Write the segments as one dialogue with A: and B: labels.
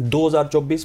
A: 2024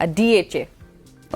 B: DHA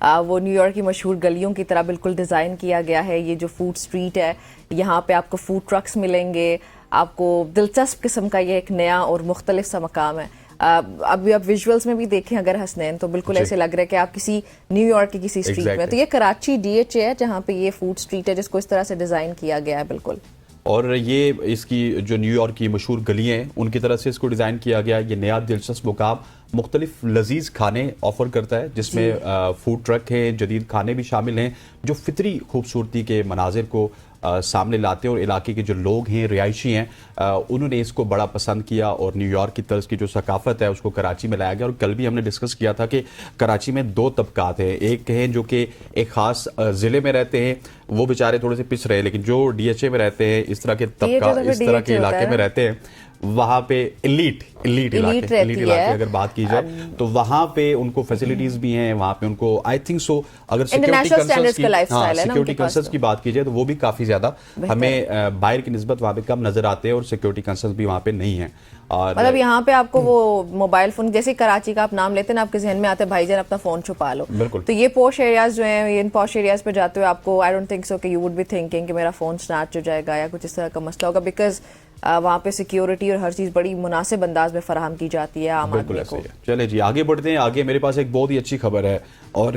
B: وہ new York کی مشہور گلیوں کی طرح بالکل ڈیزائن کیا گیا ہے. یہ جو فوڈ اسٹریٹ ہے یہاں پہ آپ کو فوڈ ٹرکس ملیں گے, آپ کو دلچسپ قسم کا یہ ایک نیا اور مختلف سا مقام ہے. ابھی آپ ویژولز میں بھی دیکھیں اگر حسنین تو بالکل ایسے لگ رہا ہے کہ آپ کسی نیو یارک کی کسی اسٹریٹ میں. تو یہ کراچی DHA ہے جہاں پہ یہ فوڈ اسٹریٹ ہے جس کو اس طرح سے ڈیزائن کیا گیا ہے بالکل.
A: اور یہ اس کی جو نیو یارک کی مشہور گلیاں ہیں ان کی طرف سے اس کو ڈیزائن کیا گیا. یہ نیا دلچسپ مقام مختلف لذیذ کھانے آفر کرتا ہے جس میں فوڈ ٹرک ہیں, جدید کھانے بھی شامل ہیں جو فطری خوبصورتی کے مناظر کو سامنے لاتے ہیں, اور علاقے کے جو لوگ ہیں رہائشی ہیں انہوں نے اس کو بڑا پسند کیا اور نیو یارک کی طرز کی جو ثقافت ہے اس کو کراچی میں لایا گیا. اور کل بھی ہم نے ڈسکس کیا تھا کہ کراچی میں 2 طبقات ہیں. ایک ہیں جو کہ ایک خاص ضلع میں رہتے ہیں, وہ بیچارے تھوڑے سے پچھ رہے ہیں, لیکن جو DHA میں رہتے ہیں اس طرح کے طبقات اس طرح کے علاقے میں رہتے ہیں وہاں پہ ایلیٹ علاقے اگر بات کی جائے تو وہاں پہ ان کو فیسلٹیز بھی ہیں, وہاں پہ ان کو آئی تھنک سو اگر سیکورٹی کنسرنز کی بات کی جائے تو وہ بھی کافی زیادہ ہمیں باہر کی نسبت وہاں پہ کم نظر آتے ہیں, اور سیکورٹی کنسرنز بھی وہاں پہ نہیں ہیں.
B: مطلب یہاں پہ آپ کو وہ موبائل فون جیسے کراچی کا آپ نام لیتے ہیں نا, آپ کے ذہن میں آتے ہیں بھائی جان اپنا فون چھپا لو. تو یہ پوش ایریاز جو ہیں, ان پوش ایریاز پہ جاتے ہوئے آپ کو آئی ڈونٹ تھنک سو کہ یو وڈ بی تھنکنگ کہ میرا فون سنیچ ہو جائے گا یا کچھ اس طرح کا مسئلہ ہوگا, بیکاز وہاں پہ سیکیورٹی اور ہر چیز بڑی مناسب انداز میں فراہم کی جاتی ہے عام آدمی کو.
A: چلے جی آگے بڑھتے ہیں. آگے میرے پاس ایک بہت ہی اچھی خبر ہے, اور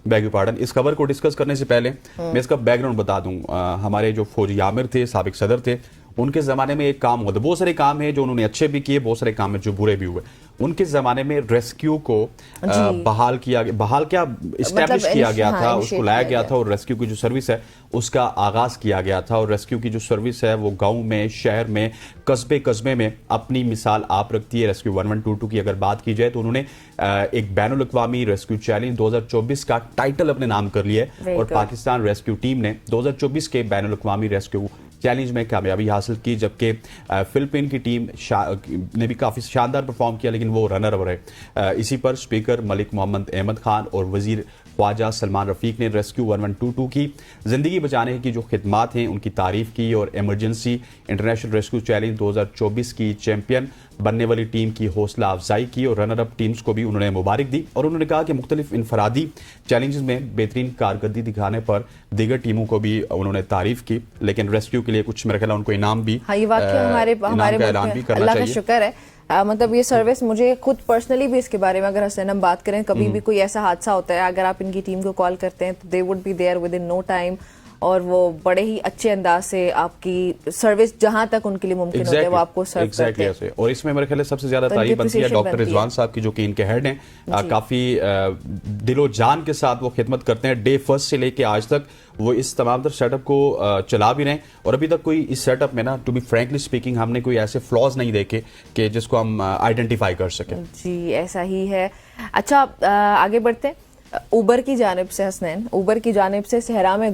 A: بیگ یو پارڈن, اس خبر کو ڈسکس کرنے سے پہلے میں اس کا بیک گراؤنڈ بتا دوں. ہمارے جو فوجی عامر تھے, سابق صدر تھے, ان کے زمانے میں ایک کام ہوتا ہے, بہت سارے کام ہیں جو انہوں نے اچھے بھی کیے, بہت سارے کام ہیں جو برے بھی ہوئے. ان کے زمانے میں ریسکیو کو بحال کیا اسٹیبلش کیا گیا تھا, اس کو لایا گیا تھا, اور ریسکیو کی جو سروس ہے اس کا آغاز کیا گیا تھا. اور ریسکیو کی جو سروس ہے وہ گاؤں میں, شہر میں, قصبے میں اپنی مثال آپ رکھتی ہے. ریسکیو 1122 کی اگر بات کی جائے تو انہوں نے ایک بین الاقوامی ریسکیو چیلنج 2024 کا ٹائٹل اپنے نام کر لیا ہے, اور پاکستان ریسکیو ٹیم نے 2024 کے بین الاقوامی ریسکیو چیلنج میں کامیابی حاصل کی, جبکہ فلپین کی ٹیم نے بھی کافی شاندار پرفارم کیا لیکن وہ رنر اپ رہے. اسی پر اسپیکر ملک محمد احمد خان اور وزیر خواجہ سلمان رفیق نے ریسکیو 1122 کی زندگی بچانے کی جو خدمات ہیں ان کی تعریف کی, اور ایمرجنسی انٹرنیشنل ریسکیو چیلنج 2024 کی چیمپئن بننے والی ٹیم کی حوصلہ افزائی کی, اور رنر اپ ٹیمز کو بھی انہوں نے مبارک دی. اور انہوں نے کہا کہ مختلف انفرادی چیلنجز میں بہترین کارکردگی دکھانے پر دیگر ٹیموں کو بھی انہوں نے تعریف کی, لیکن ریسکیو کے لیے کچھ میرے خیال ان کو انعام بھی
B: ہمارے
A: اعلان بھی کرنا
B: اللہ کا
A: چاہیے.
B: شکر ہے. مطلب یہ سروس مجھے خود پرسنلی بھی اس کے بارے میں اگر حسین ہم بات کریں, کبھی بھی کوئی ایسا حادثہ ہوتا ہے, اگر آپ ان کی ٹیم کو کال کرتے ہیں تو they would be there within no time, اور وہ بڑے ہی اچھے انداز سے آپ کی سروس جہاں تک ان کے لیے ممکن ہوتا ہے وہ آپ کو سرو کرتے ہیں.
A: اور اس میں میرے خیال سب سے زیادہ تعریف بنتی ہے ڈاکٹر رضوان صاحب کی جو کہ ان کے ہیڈ ہیں, کافی دل و جان کے ساتھ وہ خدمت کرتے ہیں. ڈے فرسٹ سے لے کے آج تک وہ اس تمام تر سیٹ اپ کو چلا بھی رہے ہیں, اور ابھی تک کوئی اس سیٹ اپ میں نا ٹو بی فرینکلی اسپیکنگ ہم نے کوئی ایسے فلاز نہیں دیکھے کہ جس کو ہم آئیڈینٹیفائی کر سکیں.
B: جی ایسا ہی ہے. اچھا آگے بڑھتے ہیں. اوبر کی جانب سے حسنین, اوبر کی جانب سے صحرا میں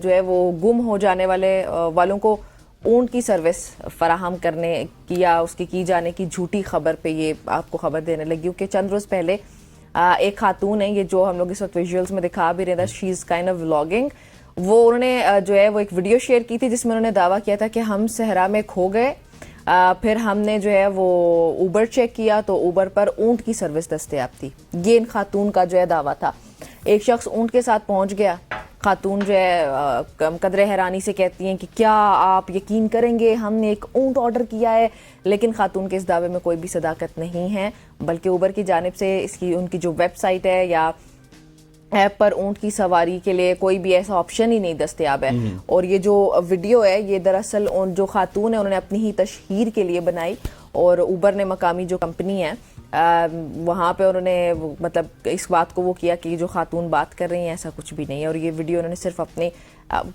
B: جو ہے وہ گم ہو جانے والوں کو اونٹ کی سروس فراہم کرنے کی یا اس کی جانے کی جھوٹی خبر پہ یہ آپ کو خبر دینے لگی, کہ چند روز پہلے ایک خاتون ہے, یہ جو ہم لوگ اس وقت ویژولز میں دکھا بھی رہے تھے, شی از کائنڈ آف ولاگنگ, وہ انہوں نے جو ہے وہ ایک ویڈیو شیئر کی تھی جس میں انہوں نے دعویٰ کیا تھا کہ ہم صحرا میں کھو گئے, پھر ہم نے جو ہے وہ اوبر چیک کیا تو اوبر پر اونٹ کی سروس دستیاب تھی. یہ ان خاتون کا جو ہے دعویٰ تھا. ایک شخص اونٹ کے ساتھ پہنچ گیا, خاتون جو ہے قدرے حیرانی سے کہتی ہیں کہ کیا آپ یقین کریں گے ہم نے ایک اونٹ آرڈر کیا ہے, لیکن خاتون کے اس دعوے میں کوئی بھی صداقت نہیں ہے, بلکہ اوبر کی جانب سے ان کی جو ویب سائٹ ہے یا ایپ پر اونٹ کی سواری کے لیے کوئی بھی ایسا آپشن ہی نہیں دستیاب ہے. اور یہ جو ویڈیو ہے یہ دراصل جو خاتون ہے انہوں نے اپنی ہی تشہیر کے لیے بنائی, اور اوبر نے مقامی جو کمپنی ہے وہاں پہ انہوں نے مطلب اس بات کو وہ کیا کہ جو خاتون بات کر رہی ہیں ایسا کچھ بھی نہیں ہے, اور یہ ویڈیو انہوں نے صرف اپنے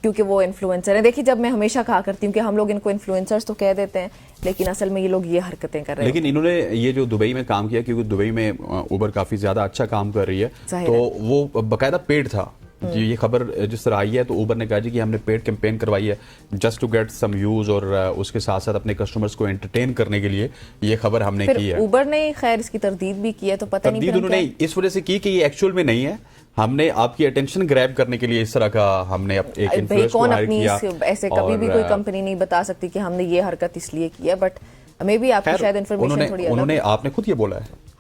B: کیونکہ وہ انفلوئنسر ہیں. دیکھیے جب میں ہمیشہ کہا کرتی ہوں کہ ہم لوگ ان کو انفلوئنسرز تو کہہ دیتے ہیں, لیکن اصل میں یہ لوگ یہ حرکتیں کر رہے ہیں.
A: لیکن انہوں نے یہ جو دبئی میں کام کیا, کیونکہ دبئی میں اوبر کافی زیادہ اچھا کام کر رہی ہے, تو وہ باقاعدہ پیڈ تھا. یہ خبر جس طرح آئی ہے تو اوبر نے کہا جی کہ ہم نے پیڈ کیمپین کروائی ہے just to get some views, اور اس کے ساتھ ساتھ اپنے کسٹمرز کو انٹرٹین کرنے کے لیے یہ خبر ہم نے کی ہے.
B: اوبر نے خیر اس کی تردید بھی کی ہے, تو پتہ نہیں
A: تردید انہوں نے اس وجہ سے کی کہ یہ ایکچوئل میں نہیں ہے, ہم نے آپ کی اٹینشن گریب کرنے کے لیے اس طرح کا ہم نے ایک انفلوئنسر کو ہائر کیا.
B: ایسے کبھی بھی کوئی کمپنی نہیں بتا سکتی کہ ہم نے یہ حرکت اس لیے کی ہے, بٹ میں بھی آپ کی شاید انفارمیشن تھوڑی
A: انہوں نے آپ نے خود یہ بولا ہے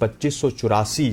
A: 2584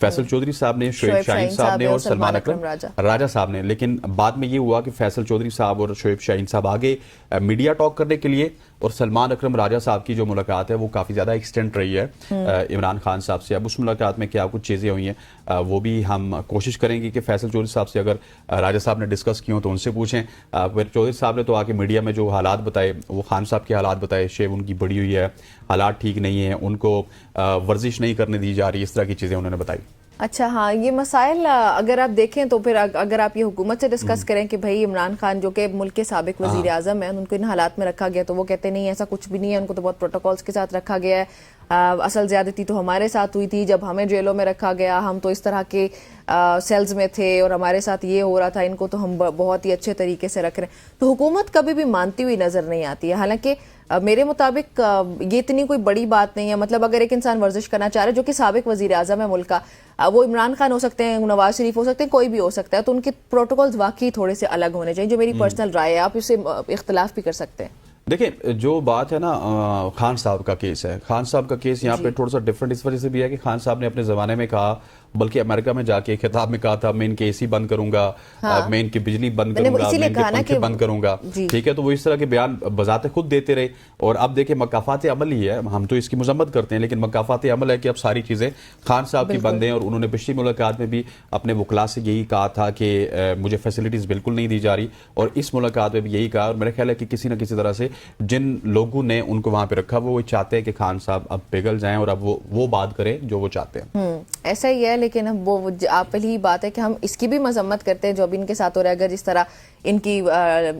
A: فیصل چودھری صاحب نے, شعیب شاہین صاحب نے اور سلمان اکرم راجہ صاحب نے. لیکن بعد میں یہ ہوا کہ فیصل چودھری صاحب اور شعیب شاہین صاحب آگے میڈیا ٹاک کرنے کے لیے, اور سلمان اکرم راجہ صاحب کی جو ملاقات ہے وہ کافی زیادہ ایکسٹینڈ رہی ہے عمران خان صاحب سے. اب اس ملاقات میں کیا کچھ چیزیں ہوئی ہیں وہ بھی ہم کوشش کریں گے کہ فیصل چودھری صاحب سے اگر راجہ صاحب نے ڈسکس کی ہوں تو ان سے پوچھیں. پھر چودھری صاحب نے تو آ کے میڈیا میں جو حالات بتائے وہ خان صاحب کے حالات بتائے, شیب ان کی بڑی ہوئی ہے, حالات ٹھیک نہیں ہیں, ان کو ورزش نہیں کرنے دی جا رہی, اس طرح کی چیزیں انہوں نے بتائی.
B: اچھا ہاں, یہ مسائل اگر آپ دیکھیں تو پھر اگر آپ یہ حکومت سے ڈسکس کریں کہ بھائی عمران خان جو کہ ملک کے سابق وزیر اعظم ہیں, ان کو ان حالات میں رکھا گیا, تو وہ کہتے نہیں ایسا کچھ بھی نہیں ہے, ان کو تو بہت پروٹوکولز کے ساتھ رکھا گیا ہے, اصل زیادتی تو ہمارے ساتھ ہوئی تھی جب ہمیں جیلوں میں رکھا گیا, ہم تو اس طرح کے سیلز میں تھے اور ہمارے ساتھ یہ ہو رہا تھا, ان کو تو ہم بہت ہی اچھے طریقے سے رکھ رہے ہیں. تو حکومت کبھی بھی مانتی ہوئی نظر نہیں آتی ہے. حالانکہ میرے مطابق یہ اتنی کوئی بڑی بات نہیں ہے. مطلب اگر ایک انسان ورزش کرنا چاہ رہا ہے جو کہ سابق وزیر اعظم ہے ملک کا, وہ عمران خان ہو سکتے ہیں, نواز شریف ہو سکتے ہیں, کوئی بھی ہو سکتا ہے, تو ان کے پروٹوکولز واقعی تھوڑے سے الگ ہونے چاہیے, جو میری پرسنل رائے ہے, آپ اسے اختلاف بھی کر سکتے ہیں.
A: دیکھیں جو بات ہے نا خان صاحب کا کیس ہے, خان صاحب کا کیس یہاں پہ تھوڑا سا ڈفرینٹ اس وجہ سے بھی ہے کہ خان صاحب نے اپنے زمانے میں کہا, بلکہ امریکہ میں جا کے خطاب میں کہا تھا میں ان کے اے سی بند کروں گا, میں ان کی بجلی بند کروں گا, میں ان کے پنکھے بند کروں گا, ٹھیک ہے. تو وہ اس طرح کے بیان بذات خود دیتے رہے, اور اب دیکھیں مکافات عمل ہی ہے, ہم تو اس کی مذمت کرتے ہیں, لیکن مکافات عمل ہے کہ اب ساری چیزیں خان صاحب کی بند ہیں. اور انہوں نے پچھلی ملاقات میں بھی اپنے وکلاء سے یہی کہا تھا کہ مجھے فیسلٹیز بالکل نہیں دی جا رہی, اور اس ملاقات میں بھی یہی کہا. اور میرا خیال ہے کہ کسی نہ کسی طرح سے جن لوگوں نے ان کو وہاں پہ رکھا وہ چاہتے ہیں کہ خان صاحب اب پگھل جائیں اور اب وہ بات کریں جو وہ چاہتے ہیں.
B: ایسا ہی ہے, لیکن اب وہ آپ پہلی بات ہے کہ ہم اس کی بھی مذمت کرتے ہیں جو اب ان کے ساتھ ہو رہا ہے. اگر جس طرح ان کی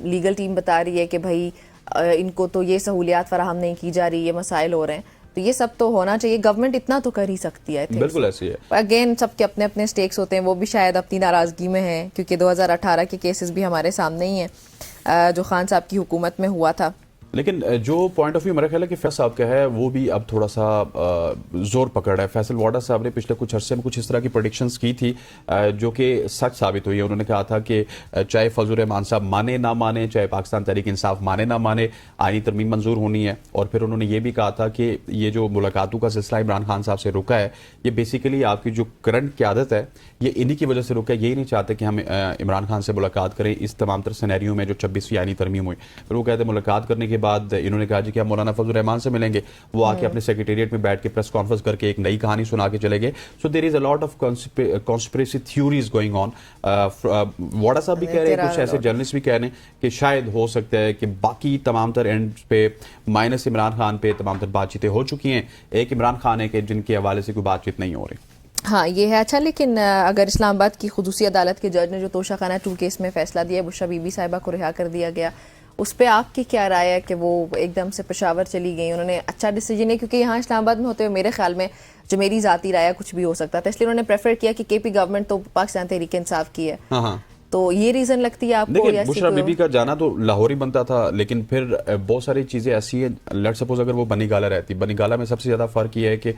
B: لیگل ٹیم بتا رہی ہے کہ بھائی ان کو تو یہ سہولیات فراہم نہیں کی جا رہی, یہ مسائل ہو رہے ہیں, تو یہ سب تو ہونا چاہیے. گورنمنٹ اتنا تو کر ہی سکتی ہے.
A: بالکل ایسی ہے.
B: اگین سب کے اپنے اپنے سٹیکس ہوتے ہیں, وہ بھی شاید اپنی ناراضگی میں ہیں, کیونکہ 2018 کے کیسز بھی ہمارے سامنے ہی ہیں جو خان صاحب کی حکومت میں ہوا تھا.
A: لیکن جو پوائنٹ آف ویو میرا خیال ہے کہ فیصل صاحب کا ہے وہ بھی اب تھوڑا سا زور پکڑ رہا ہے. فیصل واڈا صاحب نے پچھلے کچھ عرصے میں کچھ اس طرح کی پریڈکشنز کی تھی جو کہ سچ ثابت ہوئی ہے. انہوں نے کہا تھا کہ چاہے فضل الرحمان صاحب مانے نہ مانے, چاہے پاکستان تحریک انصاف مانے نہ مانے, آئینی ترمیم منظور ہونی ہے. اور پھر انہوں نے یہ بھی کہا تھا کہ یہ جو ملاقاتوں کا سلسلہ عمران خان صاحب سے رکا ہے, یہ بیسیکلی آپ کی جو کرنٹ قیادت ہے یہ انہی کی وجہ سے رکا ہے. یہی نہیں چاہتے کہ ہم عمران خان سے ملاقات کریں اس تمام تر سینیریو میں جو 26ویں آئینی ترمیم ہوئی. پھر وہ کہتے ہیں ملاقات کرنے کے بعد انہوں نے کہا کہ ہم مولانا فضل الرحمان سے ملیں گے, وہ آ کے اپنے سیکریٹریٹ میں بیٹھ کے پریس کانفرنس کر کے ایک نئی کہانی سنا کے چلے گئے. So there is a lot of conspiracy theories going on. واڈا صاحب بھی کہہ رہے ہیں, کچھ ایسے جرنلسٹ بھی کہہ رہے ہیں کہ شاید ہو سکتا ہے کہ باقی تمام تر اینڈ پہ مائنس عمران خان پہ تمام تر بات چیتیں ہو چکی ہیں, ایک عمران خان ہے کہ جن کے حوالے سے کوئی بات چیت نہیں ہو رہی.
B: ہاں یہ ہے. اچھا لیکن اگر اسلام آباد کی خصوصی عدالت کے جج نے جو توشہ خانہ 2 کیس میں فیصلہ دیا, بشرا بی بی صاحبہ کو رہا کر دیا گیا, اس پہ آپ کی کیا رائے ہے کہ وہ ایک دم سے پشاور چلی گئی؟ انہوں نے اچھا ڈیسیجن ہے, کیونکہ یہاں اسلام آباد میں ہوتے ہوئے میرے خیال میں جو میری ذاتی رائے کچھ بھی ہو سکتا تھا, اس لیے انہوں نے پریفر کیا کہ کے پی گورنمنٹ تو پاکستان تحریک انصاف کی ہے. تو یہ ریزن لگتی ہے آپ کو؟
A: دیکھیں بشرا بی بی کا جانا تو لاہور ہی بنتا تھا, لیکن پھر بہت ساری چیزیں ایسی ہیں. لیٹ سپوز اگر وہ بنی گالا رہتی, بنی گالا میں سب سے زیادہ فرق یہ ہے کہ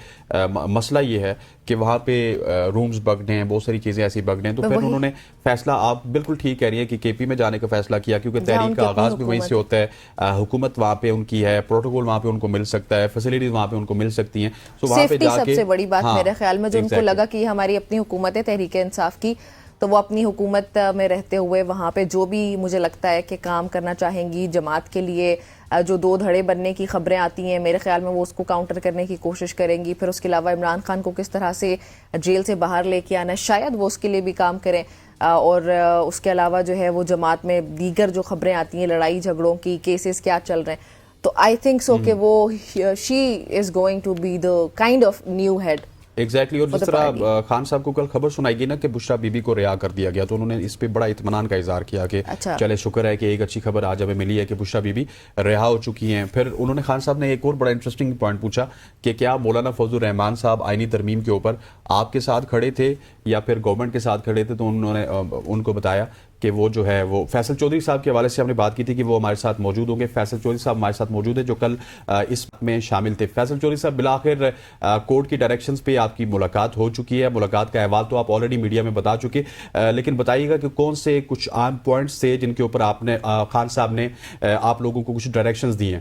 A: مسئلہ یہ ہے کہ وہاں پہ رومز بگڈ ہیں, بہت ساری چیزیں ایسی بگڈ ہیں. تو پھر انہوں نے فیصلہ, آپ بالکل ٹھیک کہہ رہی ہیں کہ کے پی میں جانے کا فیصلہ کیا, کیونکہ تحریک کا آغاز بھی وہیں سے ہوتا ہے, حکومت وہاں پہ ان کی ہے, پروٹوکول وہاں پہ ان کو مل سکتا ہے, فیسلٹیز وہاں پہ ان کو مل سکتی ہیں. سو وہاں پہ جا کے
B: سب سے بڑی بات میرے خیال میں جو ان کو لگا کہ یہ ہماری اپنی حکومت ہے تحریک انصاف کی, تو وہ اپنی حکومت میں رہتے ہوئے وہاں پہ جو بھی مجھے لگتا ہے کہ کام کرنا چاہیں گی جماعت کے لیے, جو 2 دھڑے بننے کی خبریں آتی ہیں میرے خیال میں وہ اس کو کاؤنٹر کرنے کی کوشش کریں گی. پھر اس کے علاوہ عمران خان کو کس طرح سے جیل سے باہر لے کے آنا, شاید وہ اس کے لیے بھی کام کریں. اور اس کے علاوہ جو ہے وہ جماعت میں دیگر جو خبریں آتی ہیں لڑائی جھگڑوں کی, کیسز کیا چل رہے ہیں, تو آئی تھنک سو کہ وہ she is going to be the kind of new head.
A: Exactly. اور جس طرح خان صاحب کو کل خبر سنائی گئی نا کہ بشرا بی بی کو رہا کر دیا گیا, تو انہوں نے اس پہ بڑا اطمینان کا اظہار کیا کہ چلے شکر ہے کہ ایک اچھی خبر آج ہمیں ملی ہے کہ بشرا بی بی رہا ہو چکی ہیں. پھر انہوں نے خان صاحب نے ایک اور بڑا انٹرسٹنگ پوائنٹ پوچھا کہ کیا مولانا فضل الرحمان صاحب آئینی ترمیم کے اوپر آپ کے ساتھ کھڑے تھے یا پھر گورنمنٹ کے ساتھ کھڑے تھے. تو انہوں نے ان کو بتایا کہ وہ جو ہے وہ فیصل چودھری صاحب کے حوالے سے ہم نے بات کی تھی کہ وہ ہمارے ساتھ موجود ہوں گے. فیصل چودھری صاحب ہمارے ساتھ موجود ہیں جو کل اس میں شامل تھے. فیصل چودھری صاحب بالآخر کورٹ کی ڈائریکشنز پہ آپ کی ملاقات ہو چکی ہے. ملاقات کا احوال تو آپ آلریڈی میڈیا میں بتا چکے, لیکن بتائیے گا کہ کون سے کچھ عام پوائنٹس تھے جن کے اوپر آپ نے خان صاحب نے آپ لوگوں کو کچھ ڈائریکشنز دی ہیں؟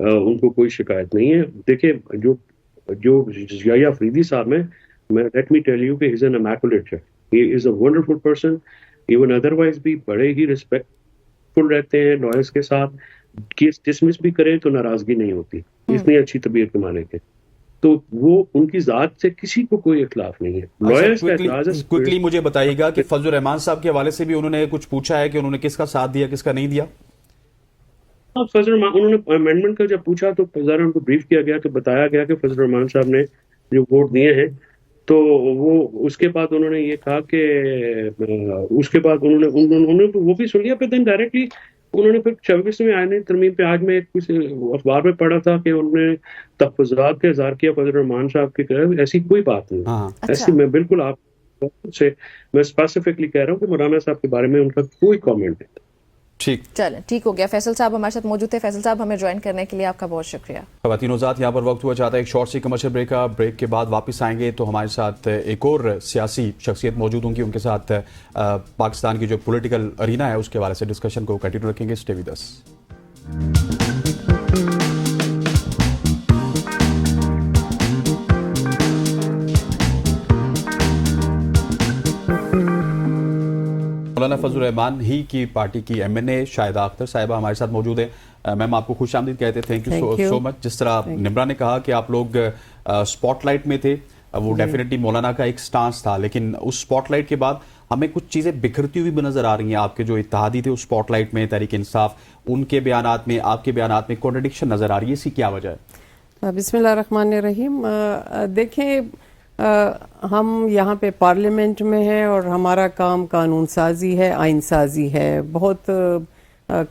C: ان کو کوئی شکایت نہیں ہے. دیکھیں جو ضیاء افریدی صاحب ہیں, میں لیٹ می ٹیل یو کہ he is an immaculate chief, he is a wonderful person. Even otherwise بھی بڑے ہی ریسپیکٹ فل رہتے ہیں لائرس کے ساتھ. کیس ڈسمس بھی کریں تو ناراضگی نہیں ہوتی, اتنی اچھی طبیعت کے مالک ہے. تو وہ ان کی ذات سے کسی کو کوئی اختلاف نہیں ہے. لائرس کا اعتراض ہے.
A: کوئکلی مجھے بتائیے گا کہ فضل الرحمان صاحب کے حوالے سے بھی انہوں نے کچھ پوچھا ہے کہ انہوں نے کس کا ساتھ دیا کس کا نہیں دیا؟
C: فضل الرحمان انہوں نے امینڈمنٹ کا جب پوچھا تو ذرا ان کو بریف کیا گیا کہ بتایا گیا کہ فضل الرحمان صاحب نے جو ووٹ دیے ہیں, تو وہ اس کے بعد انہوں نے یہ کہا کہ اس کے بعد انہوں نے وہ بھی سن لیا. پھر دین ڈائریکٹلی انہوں نے پھر 26ویں آئین ترمیم پہ آج میں کچھ اخبار میں پڑھا تھا کہ انہوں نے تحفظات کا اظہار کیا فضل الرحمان صاحب کی طرف. ایسی کوئی بات نہیں, ایسی میں بالکل آپ سے میں اسپیسیفکلی کہہ رہا ہوں کہ مولانا صاحب کے بارے میں ان کا کوئی کامنٹ نہیں.
A: ٹھیک,
B: چلیں ٹھیک ہو گیا. فیصل صاحب ہمارے ساتھ موجود تھے. فیصل صاحب ہمیں جوائن کرنے کے لیے آپ کا بہت شکریہ. خواتین و
A: حضرات, یہاں پر وقت ہوا چاہتا ہے ایک شارٹ سی کمرشل بریک کا. بریک کے بعد واپس آئیں گے تو ہمارے ساتھ ایک اور سیاسی شخصیت موجود ہوں گی, ان کے ساتھ پاکستان کی جو پولیٹیکل ارینا ہے اس کے حوالے سے ڈسکشن کو کنٹینیو رکھیں گے. Stay with us. Maulana Fazl ur Rehman ہی کی پارٹی کی M N A Shahida Akhtar Sahiba ہمارے ساتھ موجود ہیں. میم آپ کو خوش آمدید کہتے ہیں. تھینک یو سو مچ. جس طرح نمرا نے کہا کہ آپ لوگ اسپاٹ لائٹ میں تھے, وہ ڈیفینیٹلی مولانا کا ایک سٹانس تھا, لیکن اس اسپاٹ لائٹ کے بعد ہمیں کچھ چیزیں بکھرتی ہوئی بھی نظر آ رہی ہیں. آپ کے جو اتحادی تھے اس اسپاٹ لائٹ میں, تحریک انصاف, ان کے بیانات میں آپ کے بیانات میں کنٹرڈکشن نظر آ رہی ہے. اس کی کیا وجہ ہے؟
D: بسم اللہ الرحمن الرحیم. دیکھیں, ہم یہاں پہ پارلیمنٹ میں ہیں اور ہمارا کام قانون سازی ہے, آئین سازی ہے. بہت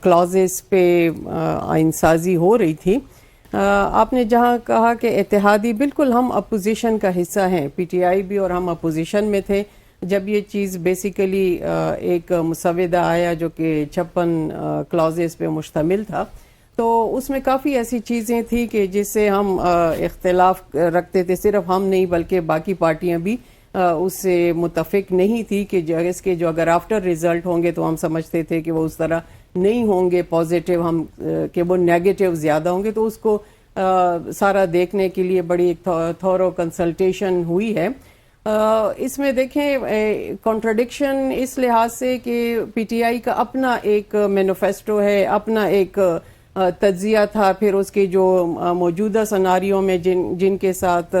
D: کلازز پہ آئین سازی ہو رہی تھی. آپ نے جہاں کہا کہ اتحادی, بالکل ہم اپوزیشن کا حصہ ہیں, پی ٹی آئی بھی, اور ہم اپوزیشن میں تھے جب یہ چیز بیسیکلی ایک مسودہ آیا جو کہ 56 کلازز پہ مشتمل تھا. تو اس میں کافی ایسی چیزیں تھیں کہ جس سے ہم اختلاف رکھتے تھے. صرف ہم نہیں بلکہ باقی پارٹیاں بھی اس سے متفق نہیں تھی کہ اس کے جو اگر آفٹر ریزلٹ ہوں گے تو ہم سمجھتے تھے کہ وہ اس طرح نہیں ہوں گے پازیٹیو, ہم کہ وہ نیگیٹو زیادہ ہوں گے. تو اس کو سارا دیکھنے کے لیے بڑی ایک تھورو کنسلٹیشن ہوئی ہے. اس میں دیکھیں کنٹرڈکشن اس لحاظ سے کہ پی ٹی آئی کا اپنا ایک مینیفیسٹو ہے, اپنا ایک تجزیہ تھا, پھر اس کے جو موجودہ سناریوں میں جن کے ساتھ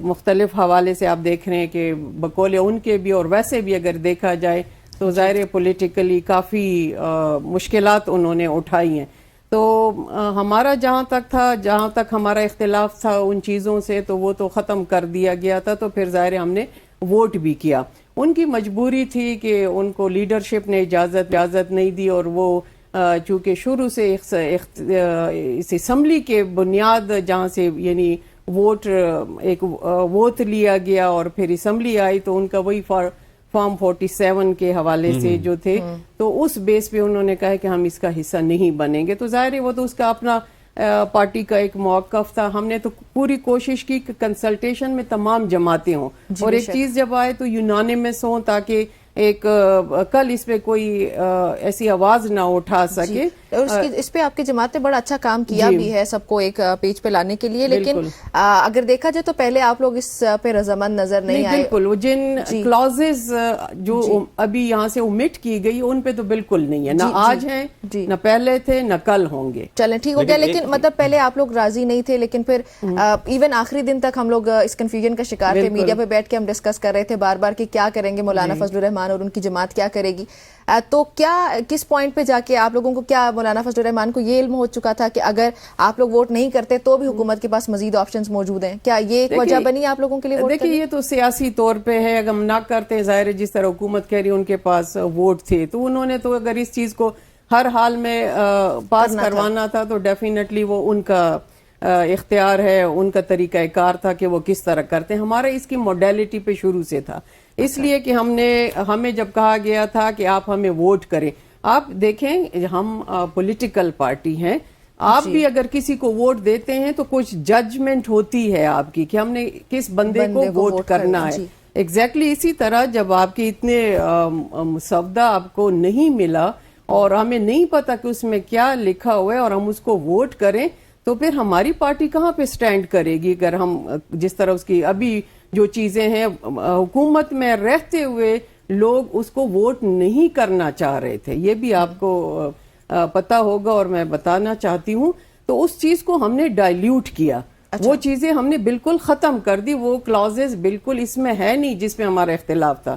D: مختلف حوالے سے آپ دیکھ رہے ہیں کہ بقول ان کے بھی اور ویسے بھی اگر دیکھا جائے تو ظاہر پولیٹیکلی کافی مشکلات انہوں نے اٹھائی ہیں. تو ہمارا جہاں تک ہمارا اختلاف تھا ان چیزوں سے تو وہ تو ختم کر دیا گیا تھا. تو پھر ظاہر ہم نے ووٹ بھی کیا. ان کی مجبوری تھی کہ ان کو لیڈرشپ نے اجازت نہیں دی, اور وہ چونکہ شروع سے اس اسمبلی کے بنیاد جہاں سے یعنی ووٹ لیا گیا اور پھر اسمبلی آئی تو ان کا وہی فارم 47 کے حوالے سے جو تھے, تو اس بیس پہ انہوں نے کہا کہ ہم اس کا حصہ نہیں بنیں گے. تو ظاہر ہے وہ تو اس کا اپنا پارٹی کا ایک موقف تھا. ہم نے تو پوری کوشش کی کہ کنسلٹیشن میں تمام جماعتیں ہوں, اور ایک چیز جب آئے تو یونانیمس ہوں, تاکہ ایک کل اس پہ کوئی ایسی آواز نہ اٹھا سکے.
B: اور اس پہ آپ کی جماعت نے بڑا اچھا کام کیا بھی ہے سب کو ایک پیج پہ لانے کے لیے, لیکن اگر دیکھا جائے تو پہلے آپ لوگ اس پہ رضامند نظر نہیں آئے.
D: بالکل, وہ جن کلازز جو ابھی یہاں سے اومٹ کی گئی ان پہ تو بالکل نہیں ہے, نہ آج ہیں نہ پہلے تھے نہ کل ہوں گے.
B: چلیں ٹھیک ہو گیا. لیکن مطلب پہلے آپ لوگ راضی نہیں تھے, لیکن پھر ایون آخری دن تک ہم لوگ اس کنفیوژن کا شکار تھے. میڈیا پہ بیٹھ کے ہم ڈسکس کر رہے تھے بار بار کہ کیا کریں گے مولانا فضل الرحمان اور ان کی جماعت کیا کرے گی. تو کیا کس پوائنٹ پہ جا کے آپ لوگوں کو, کیا مولانا فضل الرحمان کو یہ علم ہو چکا تھا کہ اگر آپ لوگ ووٹ نہیں کرتے تو بھی حکومت کے پاس مزید آپشنز موجود ہیں؟ کیا یہ ایک وجہ بنی آپ لوگوں کے لیے؟
D: دیکھیں, یہ تو سیاسی طور پہ ہے, اگر ہم نہ کرتے ظاہر جس طرح حکومت کہہ رہی ان کے پاس ووٹ تھے, تو انہوں نے تو اگر اس چیز کو ہر حال میں پاس کروانا تھا تو ڈیفینیٹلی وہ ان کا اختیار ہے, ان کا طریقہ کار تھا کہ وہ کس طرح کرتے ہیں. ہمارا اس کی موڈیلٹی پہ شروع سے تھا, اس لیے کہ ہمیں جب کہا گیا تھا کہ آپ ہمیں ووٹ کریں, آپ دیکھیں ہم پولیٹیکل پارٹی ہیں, آپ بھی اگر کسی کو ووٹ دیتے ہیں تو کچھ ججمنٹ ہوتی ہے آپ کی کہ ہم نے کس بندے کو ووٹ کرنا ہے. ایگزیکٹلی اسی طرح جب آپ کے اتنے مسودہ آپ کو نہیں ملا اور ہمیں نہیں پتا کہ اس میں کیا لکھا ہوا ہے اور ہم اس کو ووٹ کریں تو پھر ہماری پارٹی کہاں پہ سٹینڈ کرے گی؟ اگر ہم جس طرح اس کی ابھی جو چیزیں ہیں حکومت میں رہتے ہوئے لوگ اس کو ووٹ نہیں کرنا چاہ رہے تھے، یہ بھی آپ کو پتا ہوگا اور میں بتانا چاہتی ہوں، تو اس چیز کو ہم نے ڈائلیوٹ کیا، وہ چیزیں ہم نے بالکل ختم کر دی، وہ کلازز بالکل اس میں ہے نہیں جس میں ہمارا اختلاف تھا،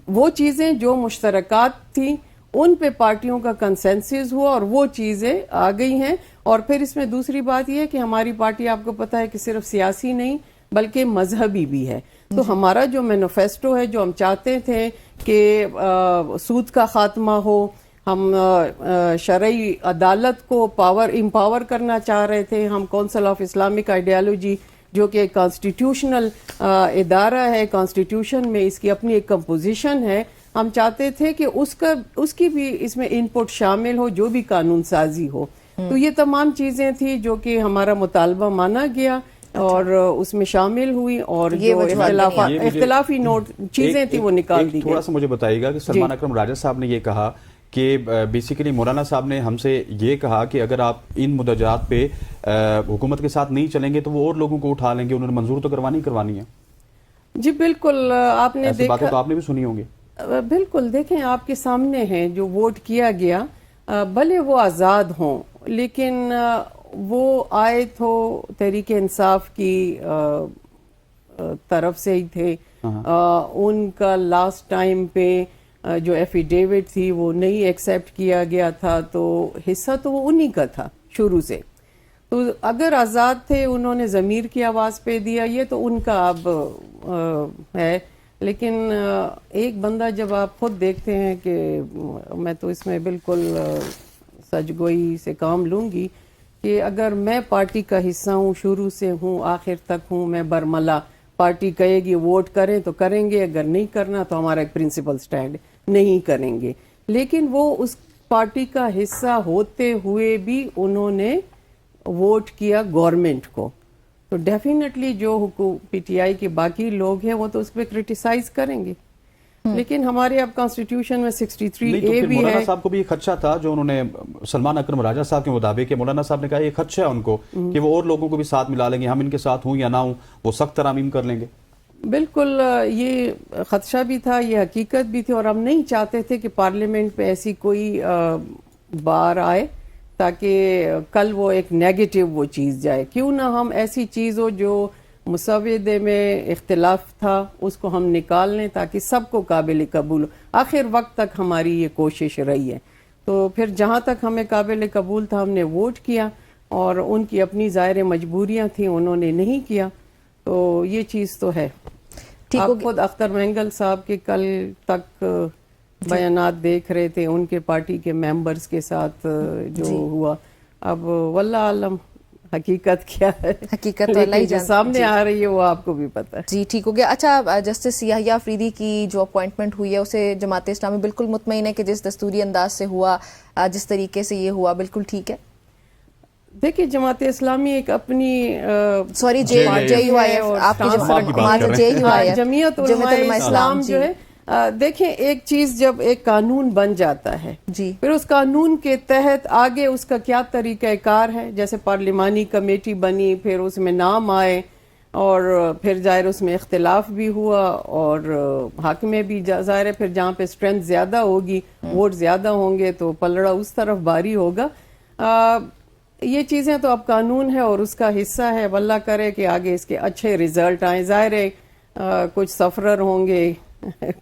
D: وہ چیزیں جو مشترکات تھیں ان پہ پارٹیوں کا کنسنسس ہوا اور وہ چیزیں آ گئی ہیں۔ اور پھر اس میں دوسری بات یہ ہے کہ ہماری پارٹی آپ کو پتا ہے کہ صرف سیاسی نہیں بلکہ مذہبی بھی ہے، تو ہمارا جو مینیفیسٹو ہے جو ہم چاہتے تھے کہ سود کا خاتمہ ہو، ہم شرعی عدالت کو امپاور کرنا چاہ رہے تھے، ہم کونسل آف اسلامک آئیڈیالوجی جو کہ کانسٹیٹیوشنل ادارہ ہے، کانسٹیٹیوشن میں اس کی اپنی ایک کمپوزیشن ہے، ہم چاہتے تھے کہ اس کی بھی اس میں ان پٹ شامل ہو جو بھی قانون سازی ہو، تو یہ تمام چیزیں تھیں جو کہ ہمارا مطالبہ مانا گیا اور اس میں شامل ہوئی، اور جو اختلافی نوٹ چیزیں تھیں وہ نکال دی گئی۔
A: تھوڑا سا مجھے بتائیے گا کہ سلمان اکرم راجہ صاحب نے یہ کہا کہ بیسیکلی مولانا صاحب نے ہم سے یہ کہا کہ اگر آپ ان مدرجات پہ حکومت کے ساتھ نہیں چلیں گے تو وہ اور لوگوں کو اٹھا لیں گے، انہوں نے منظور تو کروانی ہے۔
D: جی بالکل، آپ نے
A: ایسی باتیں
D: دیکھا،
A: تو آپ نے بھی سنی ہوں گی۔
D: بالکل دیکھیں آپ کے سامنے ہیں جو ووٹ کیا گیا، بھلے وہ آزاد ہوں لیکن وہ آئے تو تحریک انصاف کی طرف سے ہی تھے، ان کا لاسٹ ٹائم پہ جو ایفیڈیوٹ تھی وہ نہیں ایکسیپٹ کیا گیا تھا، تو حصہ تو وہ انہی کا تھا شروع سے، تو اگر آزاد تھے انہوں نے ضمیر کی آواز پہ دیا، یہ تو ان کا اب ہے، لیکن ایک بندہ جب آپ خود دیکھتے ہیں کہ میں تو اس میں بالکل سچ گوئی سے کام لوں گی کہ اگر میں پارٹی کا حصہ ہوں، شروع سے ہوں آخر تک ہوں، میں برملا، پارٹی کہے گی ووٹ کریں تو کریں گے، اگر نہیں کرنا تو ہمارا ایک پرنسپل سٹینڈ نہیں کریں گے، لیکن وہ اس پارٹی کا حصہ ہوتے ہوئے بھی انہوں نے ووٹ کیا گورنمنٹ کو، تو ڈیفینیٹلی جو پی ٹی آئی کے باقی لوگ ہیں وہ تو اس پہ کرٹیسائز کریں گے، لیکن ہمارے اب کانسٹیٹیوشن میں 63A بھی
A: مولانا
D: ہے۔
A: صاحب کو بھی یہ خدشہ تھا جو انہوں نے سلمان اکرم راجہ صاحب کے مطابق، مولانا صاحب نے کہا یہ خدشہ ہے ان کو کہ وہ اور لوگوں کو بھی ساتھ ملا لیں گے، ہم ان کے ساتھ ہوں یا نہ ہوں وہ سخت ترامیم کر لیں گے۔
D: بالکل یہ خدشہ بھی تھا، یہ حقیقت بھی تھی، اور ہم نہیں چاہتے تھے کہ پارلیمنٹ پہ ایسی کوئی بار آئے تاکہ کل وہ ایک نیگیٹو وہ چیز جائے، کیوں نہ ہم ایسی چیز ہو جو مسودے میں اختلاف تھا اس کو ہم نکال لیں تاکہ سب کو قابل قبول ہو، آخر وقت تک ہماری یہ کوشش رہی ہے، تو پھر جہاں تک ہمیں قابل قبول تھا ہم نے ووٹ کیا، اور ان کی اپنی ظاہر مجبوریاں تھیں انہوں نے نہیں کیا، تو یہ چیز تو ہے۔ آپ خود اختر مینگل صاحب کے کل تک بیانات دیکھ رہے تھے ان کے پارٹی کے ممبرز کے ساتھ جو ہوا، اب واللہ عالم حقیقت کیا ہے،
B: حقیقت تو اللہ ہی جانتا ہے،
D: سامنے آ رہی ہے وہ آپ کو بھی پتہ ہے۔
B: جی ٹھیک ہو گیا۔ اچھا، جسٹس یحییٰ افریدی کی جو اپوائنٹمنٹ ہوئی ہے اسے جماعت اسلامی بالکل مطمئن ہے کہ جس دستوری انداز سے ہوا، جس طریقے سے یہ ہوا، بالکل ٹھیک ہے؟
D: دیکھیں جماعت اسلامی ایک اپنی
B: sorry J U I F, آپ کی جے یو آئی ایف،
D: جمعیت علماء اسلام جو ہے، دیکھیں ایک چیز جب ایک قانون بن جاتا ہے
B: جی،
D: پھر اس قانون کے تحت آگے اس کا کیا طریقہ کار ہے، جیسے پارلیمانی کمیٹی بنی، پھر اس میں نام آئے اور پھر ظاہر اس میں اختلاف بھی ہوا اور حق میں بھی ظاہر ہے، پھر جہاں پہ اسٹرینتھ زیادہ ہوگی، ووٹ زیادہ ہوں گے تو پلڑا اس طرف باری ہوگا۔ یہ چیزیں تو اب قانون ہے اور اس کا حصہ ہے، اللہ کرے کہ آگے اس کے اچھے ریزلٹ آئیں، ظاہر ہے کچھ سفرر ہوں گے،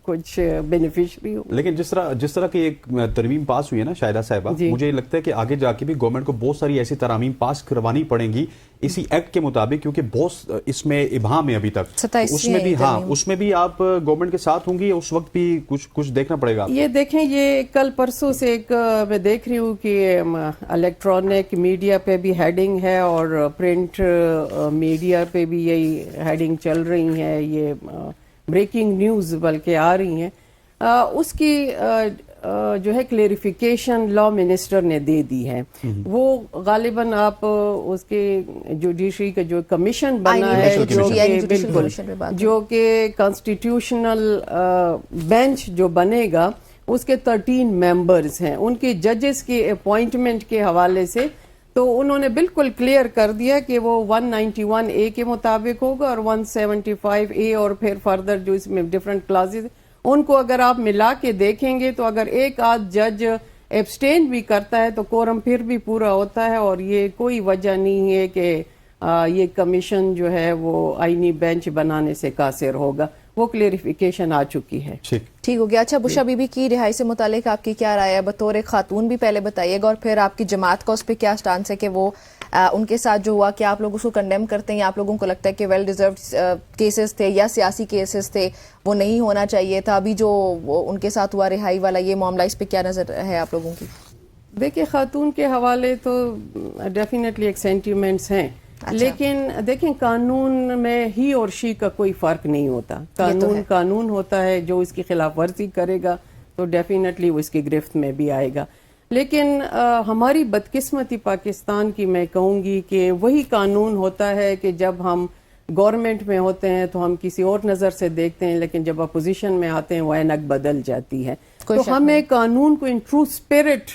D: کچھ بینیفیشری ہوں۔
A: لیکن جس طرح کی ایک ترمیم پاس ہوئی ہے نا شاہدہ صاحبہ، مجھے لگتا ہے کہ آگے جا کے بھی گورنمنٹ کو بہت ساری ایسی ترامیم پاس کروانی پڑیں گی اسی ایکٹ کے مطابق، کیونکہ بہت اس میں ابہام ہے ابھی تک، اس میں بھی اس میں بھی آپ گورنمنٹ کے ساتھ ہوں گی، اس وقت بھی کچھ دیکھنا پڑے گا۔
D: یہ دیکھیں، یہ کل پرسوں سے ایک میں دیکھ رہی ہوں کہ الیکٹرانک میڈیا پہ بھی ہیڈنگ ہے اور پرنٹ میڈیا پہ بھی یہی ہیڈنگ چل رہی ہے، یہ بریکنگ نیوز بلکہ آ رہی ہیں، اس کی جو ہے کلیریفیکیشن لا منسٹر نے دے دی ہے، وہ غالباً آپ اس کے جوڈیشری کا جو کمیشن بنا ہے جو کہ کانسٹیٹیوشنل بینچ جو بنے گا اس کے 13 ممبرز ہیں. ان کے ججز کے اپوائنٹمنٹ کے حوالے سے تو انہوں نے بالکل کلیئر کر دیا کہ وہ 191A کے مطابق ہوگا اور 175A اور پھر فردر جو اس میں ڈفرنٹ کلاسز ان کو اگر آپ ملا کے دیکھیں گے تو اگر ایک آدھ جج ایبسٹین بھی کرتا ہے تو کورم پھر بھی پورا ہوتا ہے, اور یہ کوئی وجہ نہیں ہے کہ یہ کمیشن جو ہے وہ آئینی بینچ بنانے سے قاصر ہوگا. وہ کلیریفیکیشن آ چکی ہے.
B: ٹھیک ہو گیا. اچھا, بشرا بی بی کی رہائی سے متعلق آپ کی کیا رائے ہے؟ بطور ایک خاتون بھی پہلے بتائیے گا, اور پھر آپ کی جماعت کا اس پہ کیا سٹانس ہے کہ وہ ان کے ساتھ جو ہوا, کیا آپ لوگ اس کو کنڈیم کرتے ہیں یا آپ لوگوں کو لگتا ہے کہ ویل ڈیزروڈ کیسز تھے یا سیاسی کیسز تھے, وہ نہیں ہونا چاہیے تھا؟ ابھی جو ان کے ساتھ ہوا رہائی والا یہ معاملہ, اس پہ کیا نظر ہے آپ لوگوں کی؟
D: دیکھیں, خاتون کے حوالے تو ڈیفینیٹلی ایک سینٹیمنٹس ہیں, لیکن دیکھیں قانون میں ہی اور شی کا کوئی فرق نہیں ہوتا. قانون ہوتا ہے, جو اس کی خلاف ورزی کرے گا تو ڈیفینیٹلی وہ اس کی گرفت میں بھی آئے گا. لیکن ہماری بدقسمتی پاکستان کی میں کہوں گی کہ وہی قانون ہوتا ہے کہ جب ہم گورنمنٹ میں ہوتے ہیں تو ہم کسی اور نظر سے دیکھتے ہیں, لیکن جب اپوزیشن میں آتے ہیں وہ اینک بدل جاتی ہے. تو ہمیں قانون کو ان ٹرو اسپرٹ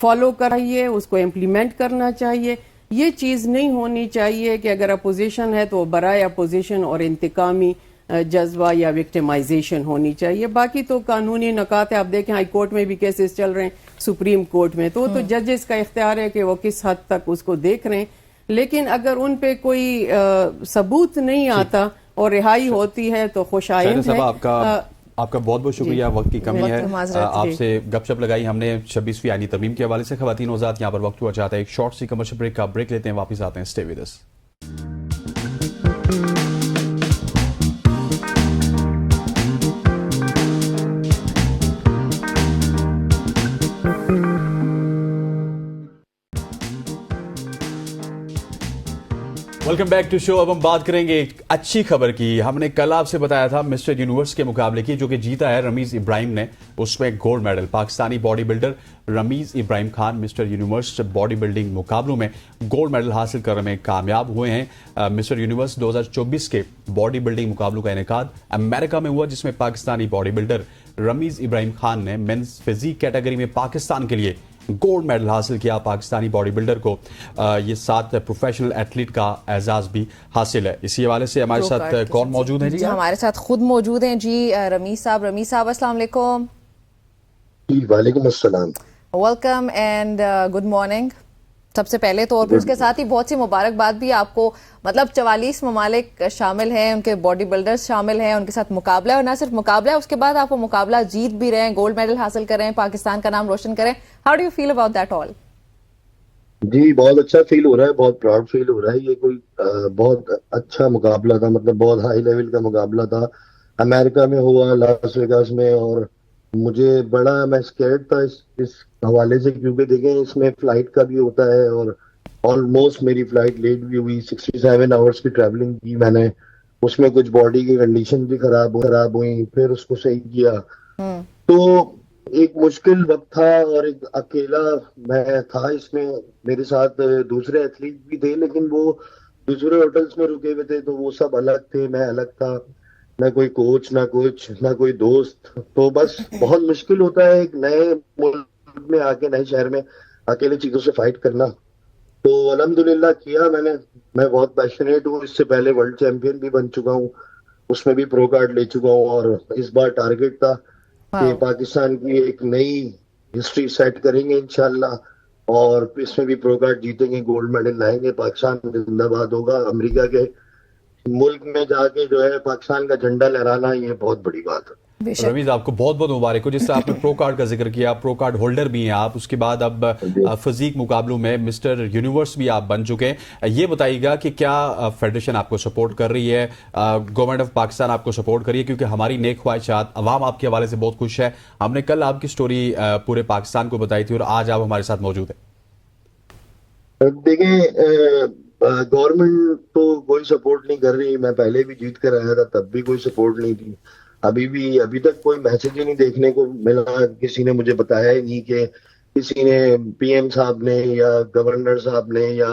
D: فالو کرائیے, اس کو امپلیمنٹ کرنا چاہیے. یہ چیز نہیں ہونی چاہیے کہ اگر اپوزیشن ہے تو برائے اپوزیشن اور انتقامی جذبہ یا وکٹمائزیشن ہونی چاہیے. باقی تو قانونی نکات ہے, آپ دیکھیں ہائی کورٹ میں بھی کیسز چل رہے ہیں, سپریم کورٹ میں, تو ججز کا اختیار ہے کہ وہ کس حد تک اس کو دیکھ رہے ہیں. لیکن اگر ان پہ کوئی ثبوت نہیں آتا اور رہائی ہوتی ہے تو خوش آئند ہے.
A: آپ کا بہت بہت شکریہ, وقت کی کمی ہے, آپ سے گپ شپ لگائی ہم نے 26ویں آئینی ترمیم کے حوالے سے. خواتین وزارت یہاں پر وقت ہوا چاہتا ہے ایک شارٹ سی کمرشل بریک کا بریک لیتے ہیں, واپس آتے ہیں. Stay with us. Welcome back to show. اب ہم بات کریں گے ایک اچھی خبر کی. ہم نے کل آپ سے بتایا تھا مسٹر یونیورس کے مقابلے کی, جو کہ جیتا ہے رمیز ابراہیم نے, اس میں gold medal. Pakistani body builder Ramiz Ibrahim Khan mister universe body building مقابلوں میں گولڈ میڈل حاصل کرنے میں کامیاب ہوئے ہیں. مسٹر یونیورس 2024 کے باڈی بلڈنگ مقابلوں کا انعقاد امریکہ میں ہوا, جس میں پاکستانی باڈی بلڈر رمیز ابراہیم خان نے مینز فزیک کیٹیگری میں پاکستان کے لیے گولڈ میڈل حاصل کیا. پاکستانی باڈی بلڈر کو یہ 7 پروفیشنل ایتھلیٹ کا اعزاز بھی حاصل ہے. اسی حوالے سے ہمارے ساتھ کون موجود ہیں؟ جی
B: ہمارے ساتھ خود موجود ہیں جی رمیز صاحب. رمیز صاحب السلام علیکم.
E: جی وعلیکم السلام.
B: ویلکم اینڈ گڈ مارننگ سب سے پہلے تو, اور پھر اس کے ساتھ ہی بہت سی مبارکباد بھی آپ کو. مطلب 44 ممالک شامل ہیں, ان کے باڈی بلڈرز شامل ہیں, ان کے ساتھ مقابلہ ہے, اور نہ صرف مقابلہ ہے, اس کے بعد آپ وہ مقابلہ جیت بھی رہے ہیں, گولڈ میڈل حاصل کر رہے ہیں, پاکستان کا نام روشن کریں. How do you feel about that all?
E: جی بہت اچھا فیل ہو رہا ہے, بہت پراؤڈ فیل ہو رہا ہے. یہ کوئی بہت اچھا مقابلہ تھا, مطلب بہت ہائی لیول کا مقابلہ تھا. امریکہ میں ہوا, لاس ویگاس میں, اور مجھے بڑا میں اسکیئرڈ تھا اس حوالے سے, کیونکہ دیکھیں اس میں فلائٹ کا بھی ہوتا ہے, اور آلموسٹ میری فلائٹ لیٹ بھی ہوئی. 67 آورس کی ٹریولنگ کی میں نے, اس میں کچھ باڈی کی کنڈیشن بھی خراب ہوئی, پھر اس کو صحیح کیا. تو ایک مشکل وقت تھا, اور ایک اکیلا میں تھا اس میں. میرے ساتھ دوسرے ایتھلیٹ بھی تھے, لیکن وہ دوسرے ہوٹلز میں رکے ہوئے تھے, تو وہ سب الگ تھے, میں الگ تھا. نہ کوئی کوچ, نہ کچھ, نہ کوئی دوست. تو بس بہت مشکل ہوتا ہے ایک نئے ملک میں آ کے, نئے شہر میں اکیلے چیزوں سے فائٹ کرنا. تو الحمدللہ کیا میں نے. میں بہت پیشنیٹ ہوں, اس سے پہلے ورلڈ چیمپئن بھی بن چکا ہوں, اس میں بھی پرو کارڈ لے چکا ہوں, اور اس بار ٹارگٹ تھا کہ پاکستان کی ایک نئی ہسٹری سیٹ کریں گے انشاءاللہ, اور اس میں بھی پرو کارڈ جیتیں گے, گولڈ میڈل لائیں گے. پاکستان زندہ باد ہوگا. امریکہ کے ملک میں جا کے جو ہے پاکستان کا جھنڈا لہرانا, یہ بہت بڑی بات ہے.
A: رمیز آپ کو بہت بہت مبارک ہو. جس سے آپ نے پرو کارڈ کا ذکر کیا, پرو کارڈ ہولڈر بھی ہیں آپ, اس کے بعد اب فزیک مقابلوں میں مسٹر یونیورس بھی آپ بن چکے ہیں. یہ بتائیے گا کہ کیا فیڈریشن آپ کو سپورٹ کر رہی ہے, گورنمنٹ آف پاکستان آپ کو سپورٹ کر رہی ہے؟ کیونکہ ہماری نیک خواہشات, عوام آپ کے حوالے سے بہت خوش ہے. ہم نے کل آپ کی سٹوری پورے پاکستان کو بتائی تھی, اور آج آپ ہمارے ساتھ موجود ہیں.
E: دیکھیں گورنمنٹ تو کوئی سپورٹ نہیں کر رہی. میں پہلے بھی جیت کر آیا تھا, تب بھی کوئی سپورٹ نہیں تھی. ابھی تک کوئی میسج ہی نہیں دیکھنے کو ملا. کسی نے مجھے بتایا ہی نہیں کہ کسی نے, پی ایم صاحب نے یا گورنر صاحب نے یا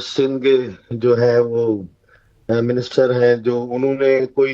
E: سندھ کے جو ہے وہ منسٹر ہیں, جو انہوں نے کوئی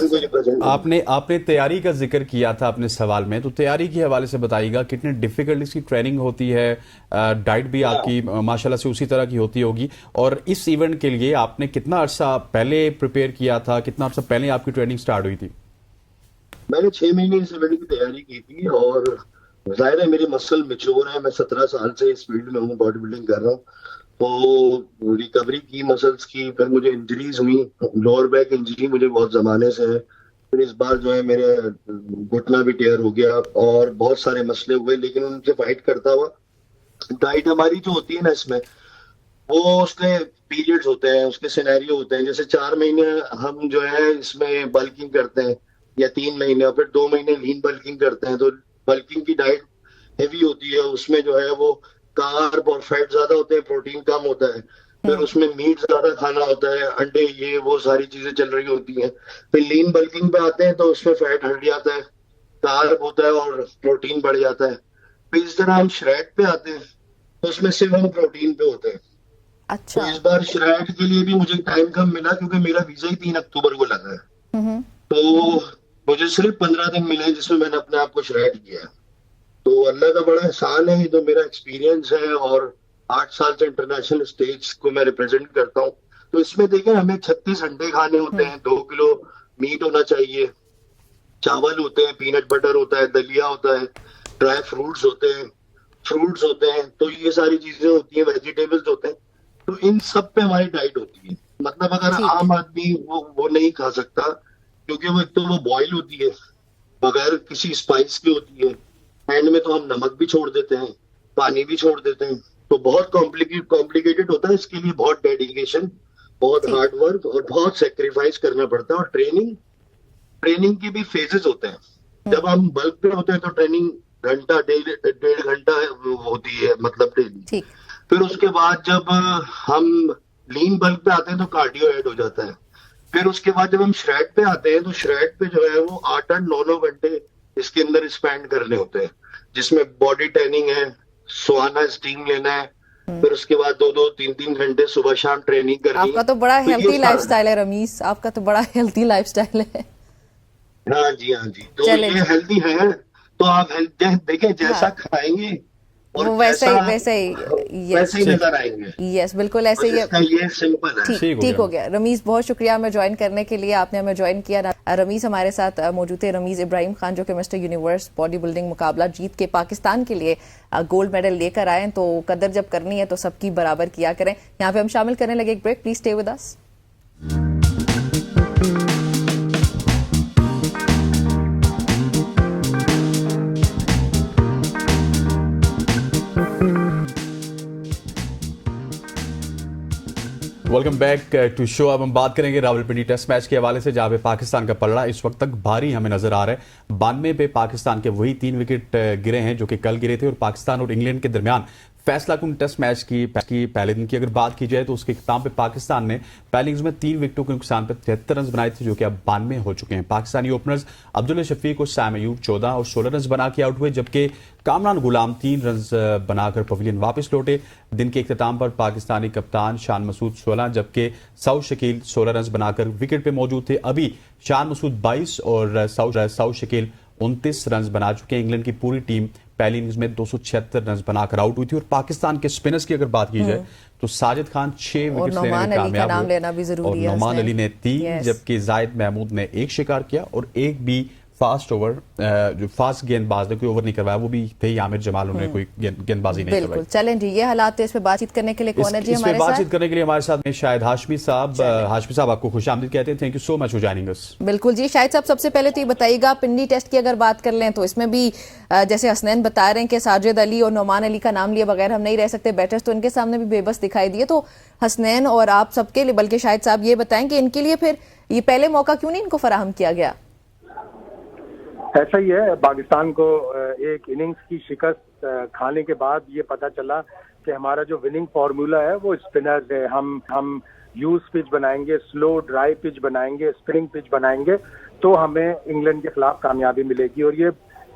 E: کو
A: رمیز،
E: represent کرنا۔
A: آپ نے تیاری کا ذکر کیا تھا اپنے سوال میں، تو تیاری کے حوالے سے بتائیے گا کتنے ڈیفیکلٹ اس کی ٹریننگ ہوتی ہے، ڈائٹ بھی آپ کی ماشاءاللہ سے اسی طرح کی ہوتی ہوگی، اور اس ایونٹ کے لیے آپ نے کتنا عرصہ پہلے پریپیئر کیا تھا، کتنا عرصہ پہلے آپ کی ٹریننگ سٹارٹ ہوئی تھی؟
E: میں نے 6 مہینے اس ایونٹ کی تیاری کی تھی، اور ظاہر ہے میرے مسل میچور ہیں، میں 17 سال سے اس فیلڈ میں ہوں، باڈی بلڈنگ کر رہا ہوں، تو ریکوری کی مسلس کی، پھر مجھے انجریز ہوئی، لوور بیک انجری مجھے بہت زمانے سے ہے، پھر اس بار جو ہے میرے گھٹنا بھی ٹیئر ہو گیا اور بہت سارے مسئلے ہوئے، لیکن ان سے فائٹ کرتا ہوا۔ ڈائٹ ہماری جو ہوتی ہے نا اس میں، وہ اس کے پیریڈز ہوتے ہیں، اس کے سینیریو ہوتے ہیں، جیسے 4 مہینے ہم جو ہے اس میں بلکنگ کرتے ہیں، یا 3 مہینے، اور پھر 2 مہینے لین بلکنگ کرتے ہیں، تو بلکنگ کی ڈائٹ ہیوی ہوتی ہے، اس میں جو ہے وہ کارب اور فیٹ زیادہ ہوتے ہیں، پروٹین کم ہوتا ہے، پھر اس میں میٹ زیادہ کھانا ہوتا ہے، انڈے، یہ وہ ساری چیزیں چل رہی ہوتی ہیں، پھر لین بلکنگ پہ آتے ہیں تو اس میں فیٹ ہٹ جاتا ہے، کارب ہوتا ہے اور پروٹین بڑھ جاتا ہے، پھر اس طرح ہم شریڈ پہ آتے ہیں تو اس میں صرف ہم پروٹین پہ ہوتے ہیں۔ تو
B: اچھا،
E: اس بار شریڈ کے لیے بھی مجھے ٹائم کم ملا کیونکہ میرا ویزا ہی 3 اکتوبر کو لگا ہے، تو مجھے صرف 15 دن ملے جس میں میں نے اپنے آپ کو شریڈ کیا، تو اللہ کا بڑا احسان ہے، یہ تو میرا ایکسپیرینس ہے، اور 8 سال سے انٹرنیشنل اسٹیج کو میں ریپرزینٹ کرتا ہوں، تو اس میں دیکھیں ہمیں 36 انڈے کھانے ہوتے ہیں، 2 کلو میٹ ہونا چاہیے، چاول ہوتے ہیں، پینٹ بٹر ہوتا ہے، دلیا ہوتا ہے، ڈرائی فروٹس ہوتے ہیں، تو یہ ساری چیزیں ہوتی ہیں، ویجیٹیبلز ہوتے ہیں، تو ان سب پہ ہماری ڈائٹ ہوتی ہے۔ مطلب اگر
B: ٹھیک۔
E: عام آدمی وہ نہیں کھا سکتا، کیونکہ وہ ایک تو وہ بوائل ہوتی ہے، بغیر کسی اسپائس کی ہوتی ہے، اینڈ میں تو ہم نمک بھی چھوڑ دیتے ہیں، پانی بھی چھوڑ دیتے ہیں، تو بہت کمپلیکیٹڈ ہوتا ہے، اس کے لیے بہت ڈیڈیکیشن، بہت
B: ٹھیک۔
E: ہارڈ ورک اور بہت سیکریفائس کرنا پڑتا ہے، اور ٹریننگ کی بھی فیزز ہوتے ہیں۔ جب ہم بلک پہ ہوتے ہیں تو ٹریننگ گھنٹہ 1.5 گھنٹہ ہوتی ہے، مطلب ڈیلی،
B: ٹھیک،
E: پھر اس کے بعد جب ہم لین بلک پہ آتے ہیں تو کارڈیو ایڈ ہو جاتا ہے، پھر اس کے بعد جب ہم شریڈ پہ آتے ہیں تو شریڈ پہ جو ہے وہ 8-9 گھنٹے اس کے اندر اسپینڈ کرنے ہوتے ہیں، جس میں باڈی ٹریننگ ہے، سوانا اسٹیم لینا ہے، پھر اس کے بعد 2-3 گھنٹے صبح شام ٹریننگ کرنی
B: آپ
E: ہے۔
B: کا تو بڑا
E: تو یہ
B: ہیلتھی
E: سارا-
B: لائف سٹائل ہے رمیز، آپ کا تو بڑا ہیلتھی لائف سٹائل ہے۔
E: ہاں جی، تو
B: چلیں
E: یہ ہیلدی ہے، تو آپ دیکھیں جیسا کھائیں گے اور
B: وہ ویسے
E: ویسے
B: ہی
E: ہی نظر آئیں گے،
B: یس بالکل ایسے
E: بس
B: ہی
E: اس کا یہ سمپل ہے۔
B: ٹھیک ہو گیا۔ رمیز بہت شکریہ ہمیں جوائن کرنے کے لیے، آپ نے ہمیں جوائن کیا۔ رمیز ہمارے ساتھ موجود تھے، رمیز ابراہیم خان، جو کہ مسٹر یونیورس باڈی بلڈنگ مقابلہ جیت کے پاکستان کے لیے گولڈ میڈل لے کر آئے ہیں، تو قدر جب کرنی ہے تو سب کی برابر کیا کریں۔ یہاں پہ ہم شامل کرنے لگے ایک break, please stay with us.
A: Welcome back to show. اب ہم بات کریں گے راولپنڈی ٹیسٹ میچ کے حوالے سے، جہاں پہ پاکستان کا پلڑا اس وقت تک بھاری ہمیں نظر آ رہا ہے۔ 92 پہ پاکستان کے وہی 3 وکٹ گرے ہیں جو کہ کل گرے تھے، اور پاکستان اور انگلینڈ کے درمیان فیصلہ کن ٹیسٹ میچ کی پہلے دن کی اگر بات کی جائے تو اس کے اختتام پہ پاکستان نے پہلی اننگز میں 3 وکٹوں کے نقصان پہ 73 رنز بنائے تھے، جو کہ اب 92 ہو چکے ہیں۔ پاکستانی اوپنرز عبداللہ شفیق اور سام ایوب 14 اور 16 رنز بنا کے آؤٹ ہوئے، جبکہ کامران غلام 3 رنز بنا کر پویلین واپس لوٹے۔ دن کے اختتام پر پاکستانی کپتان شان مسعود 16 جبکہ سعود شکیل 16 رنز بنا کر وکٹ پہ موجود تھے۔ ابھی شان مسعود 22 اور سعود شکیل 29 رنز بنا چکے ہیں۔ انگلینڈ کی پوری ٹیم پہلی اننگز میں 276 رنز بنا کر آؤٹ ہوئی تھی، اور پاکستان کے سپنرز کی اگر بات کی جائے تو ساجد خان 6 وکٹس لینے میں کامیاب ہوئے، اور نعمان علی نے 3 جبکہ زاہد محمود نے 1 شکار کیا، اور ایک بھی فاسٹ اوور جو فاسٹ گیند باز نے کوئی اوور نہیں کروایا، وہ بھی تھے عامر جمال، انہوں نے کوئی گیند بازی نہیں کروائی۔
B: بالکل، چلیں جی، یہ حالات تھے، اس پہ بات چیت کرنے کے لیے کون ہے جی
A: اس پہ
B: ہمارے
A: بات
B: ساتھ؟
A: چیت کرنے کے لیے ہمارے ساتھ شاہد ہاشمی صاحب۔ ہاشمی صاحب آپ کو خوش آمدید کہتے ہیں، thank you so much for joining اس۔
B: بالکل جی، شاہد صاحب سب سے پہلے تو یہ بتائیے گا، پنڈی ٹیسٹ کی اگر بات کر لیں تو اس میں بھی جیسے حسنین بتا رہے ہیں کہ ساجد علی اور نعمان علی کا نام لیے بغیر ہم نہیں رہ سکتے، بیٹرز تو ان کے سامنے بھی بے بس دکھائی دیے، تو حسنین اور آپ سب کے لیے، بلکہ شاہد صاحب یہ بتائیں کہ ان کے لیے پھر یہ پہلے موقع کیوں نہیں ان کو فراہم کیا گیا؟
F: ایسا ہی ہے، پاکستان کو ایک اننگز کی شکست کھانے کے بعد یہ پتا چلا کہ ہمارا جو وننگ فارمولا ہے وہ اسپنرز ہے۔ ہم یوز پچ بنائیں گے، سلو ڈرائی پچ بنائیں گے، اسپننگ پچ بنائیں گے، تو ہمیں انگلینڈ کے خلاف کامیابی ملے گی، اور یہ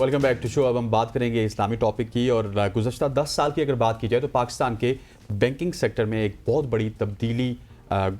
A: ویلکم بیک ٹو شو. اب ہم بات کریں گے اسلامی ٹاپک کی, اور گزشتہ 10 سال کی اگر بات کی جائے تو پاکستان کے بینکنگ سیکٹر میں ایک بہت بڑی تبدیلی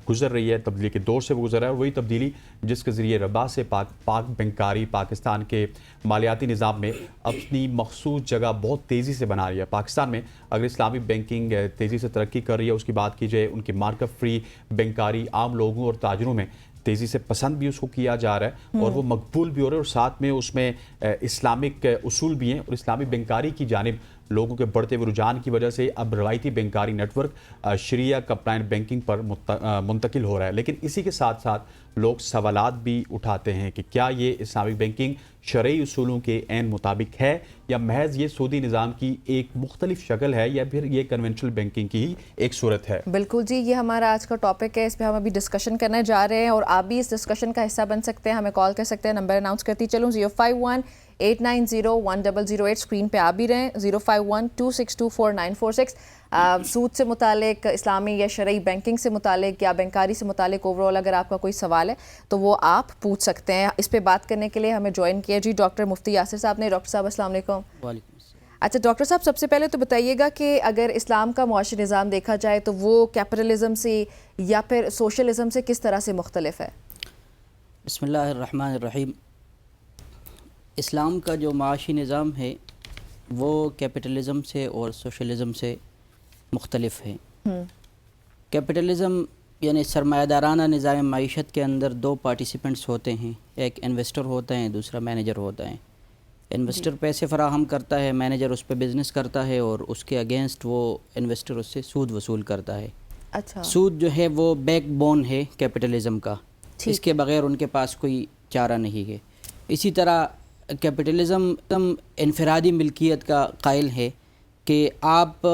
A: گزر رہی ہے, تبدیلی کے دور سے وہ گزر رہا ہے, اور وہی تبدیلی جس کے ذریعے ربا سے پاک بینکاری پاکستان کے مالیاتی نظام میں اپنی مخصوص جگہ بہت تیزی سے بنا رہی ہے. پاکستان میں اگر اسلامی بینکنگ تیزی سے ترقی کر رہی ہے, اس کی بات کی جائے, ان کی مارکٹ فری بینکاری عام لوگوں اور تاجروں میں تیزی سے پسند بھی اس کو کیا جا رہا ہے, اور وہ مقبول بھی ہو رہا ہے, اور ساتھ میں اس میں اسلامک اصول بھی ہیں, اور اسلامی بینکاری کی جانب لوگوں کے بڑھتے ہوئے رجحان کی وجہ سے اب روایتی بینکاری نیٹ ورک شریعہ کمپلائنٹ بینکنگ پر منتقل ہو رہا ہے. لیکن اسی کے ساتھ ساتھ لوگ سوالات بھی اٹھاتے ہیں کہ کیا یہ اسلامک بینکنگ شرعی اصولوں کے عین مطابق ہے, یا محض یہ سعودی نظام کی ایک مختلف شکل ہے, یا پھر یہ کنونشنل بینکنگ کی ہی ایک صورت ہے.
B: بالکل جی, یہ ہمارا آج کا ٹاپک ہے, اس پہ ہم ابھی ڈسکشن کرنے جا رہے ہیں, اور آپ بھی اس ڈسکشن کا حصہ بن سکتے ہیں, ہمیں کال کر سکتے ہیں. نمبر اناؤنس کرتی چلوں 051-890-1008, اسکرین پہ آ بھی رہے ہیں 051-262-4946. سود سے متعلق, اسلامی یا شرعی بینکنگ سے متعلق, یا بینکاری سے متعلق اوور آل اگر آپ کا کوئی سوال ہے تو وہ آپ پوچھ سکتے ہیں. اس پہ بات کرنے کے لیے ہمیں جوائن کیا جی ڈاکٹر مفتی یاسر صاحب نے. ڈاکٹر صاحب السلام علیکم.
G: وعلیکم السلام.
B: اچھا ڈاکٹر صاحب, سب سے پہلے تو بتائیے گا کہ اگر اسلام کا معاشی نظام دیکھا جائے تو وہ کیپٹلزم سے یا پھر سوشلزم سے کس طرح سے مختلف ہے؟
G: بسم اللہ الرحمن الرحیم. اسلام کا جو معاشی نظام ہے وہ کیپٹلزم سے اور سوشلزم سے مختلف ہے. کیپٹلزم یعنی سرمایہ دارانہ نظام معیشت کے اندر دو پارٹیسپینٹس ہوتے ہیں, ایک انویسٹر ہوتا ہے, دوسرا مینیجر ہوتا ہے. انویسٹر پیسے فراہم کرتا ہے, مینیجر اس پہ بزنس کرتا ہے, اور اس کے اگینسٹ وہ انویسٹر اس سے سود وصول کرتا ہے.
B: اچھا,
G: سود جو ہے وہ بیک بون ہے کیپٹلزم کا, اس کے بغیر ان کے پاس کوئی چارہ نہیں ہے. اسی طرح کیپٹلزم انفرادی ملکیت کا قائل ہے کہ آپ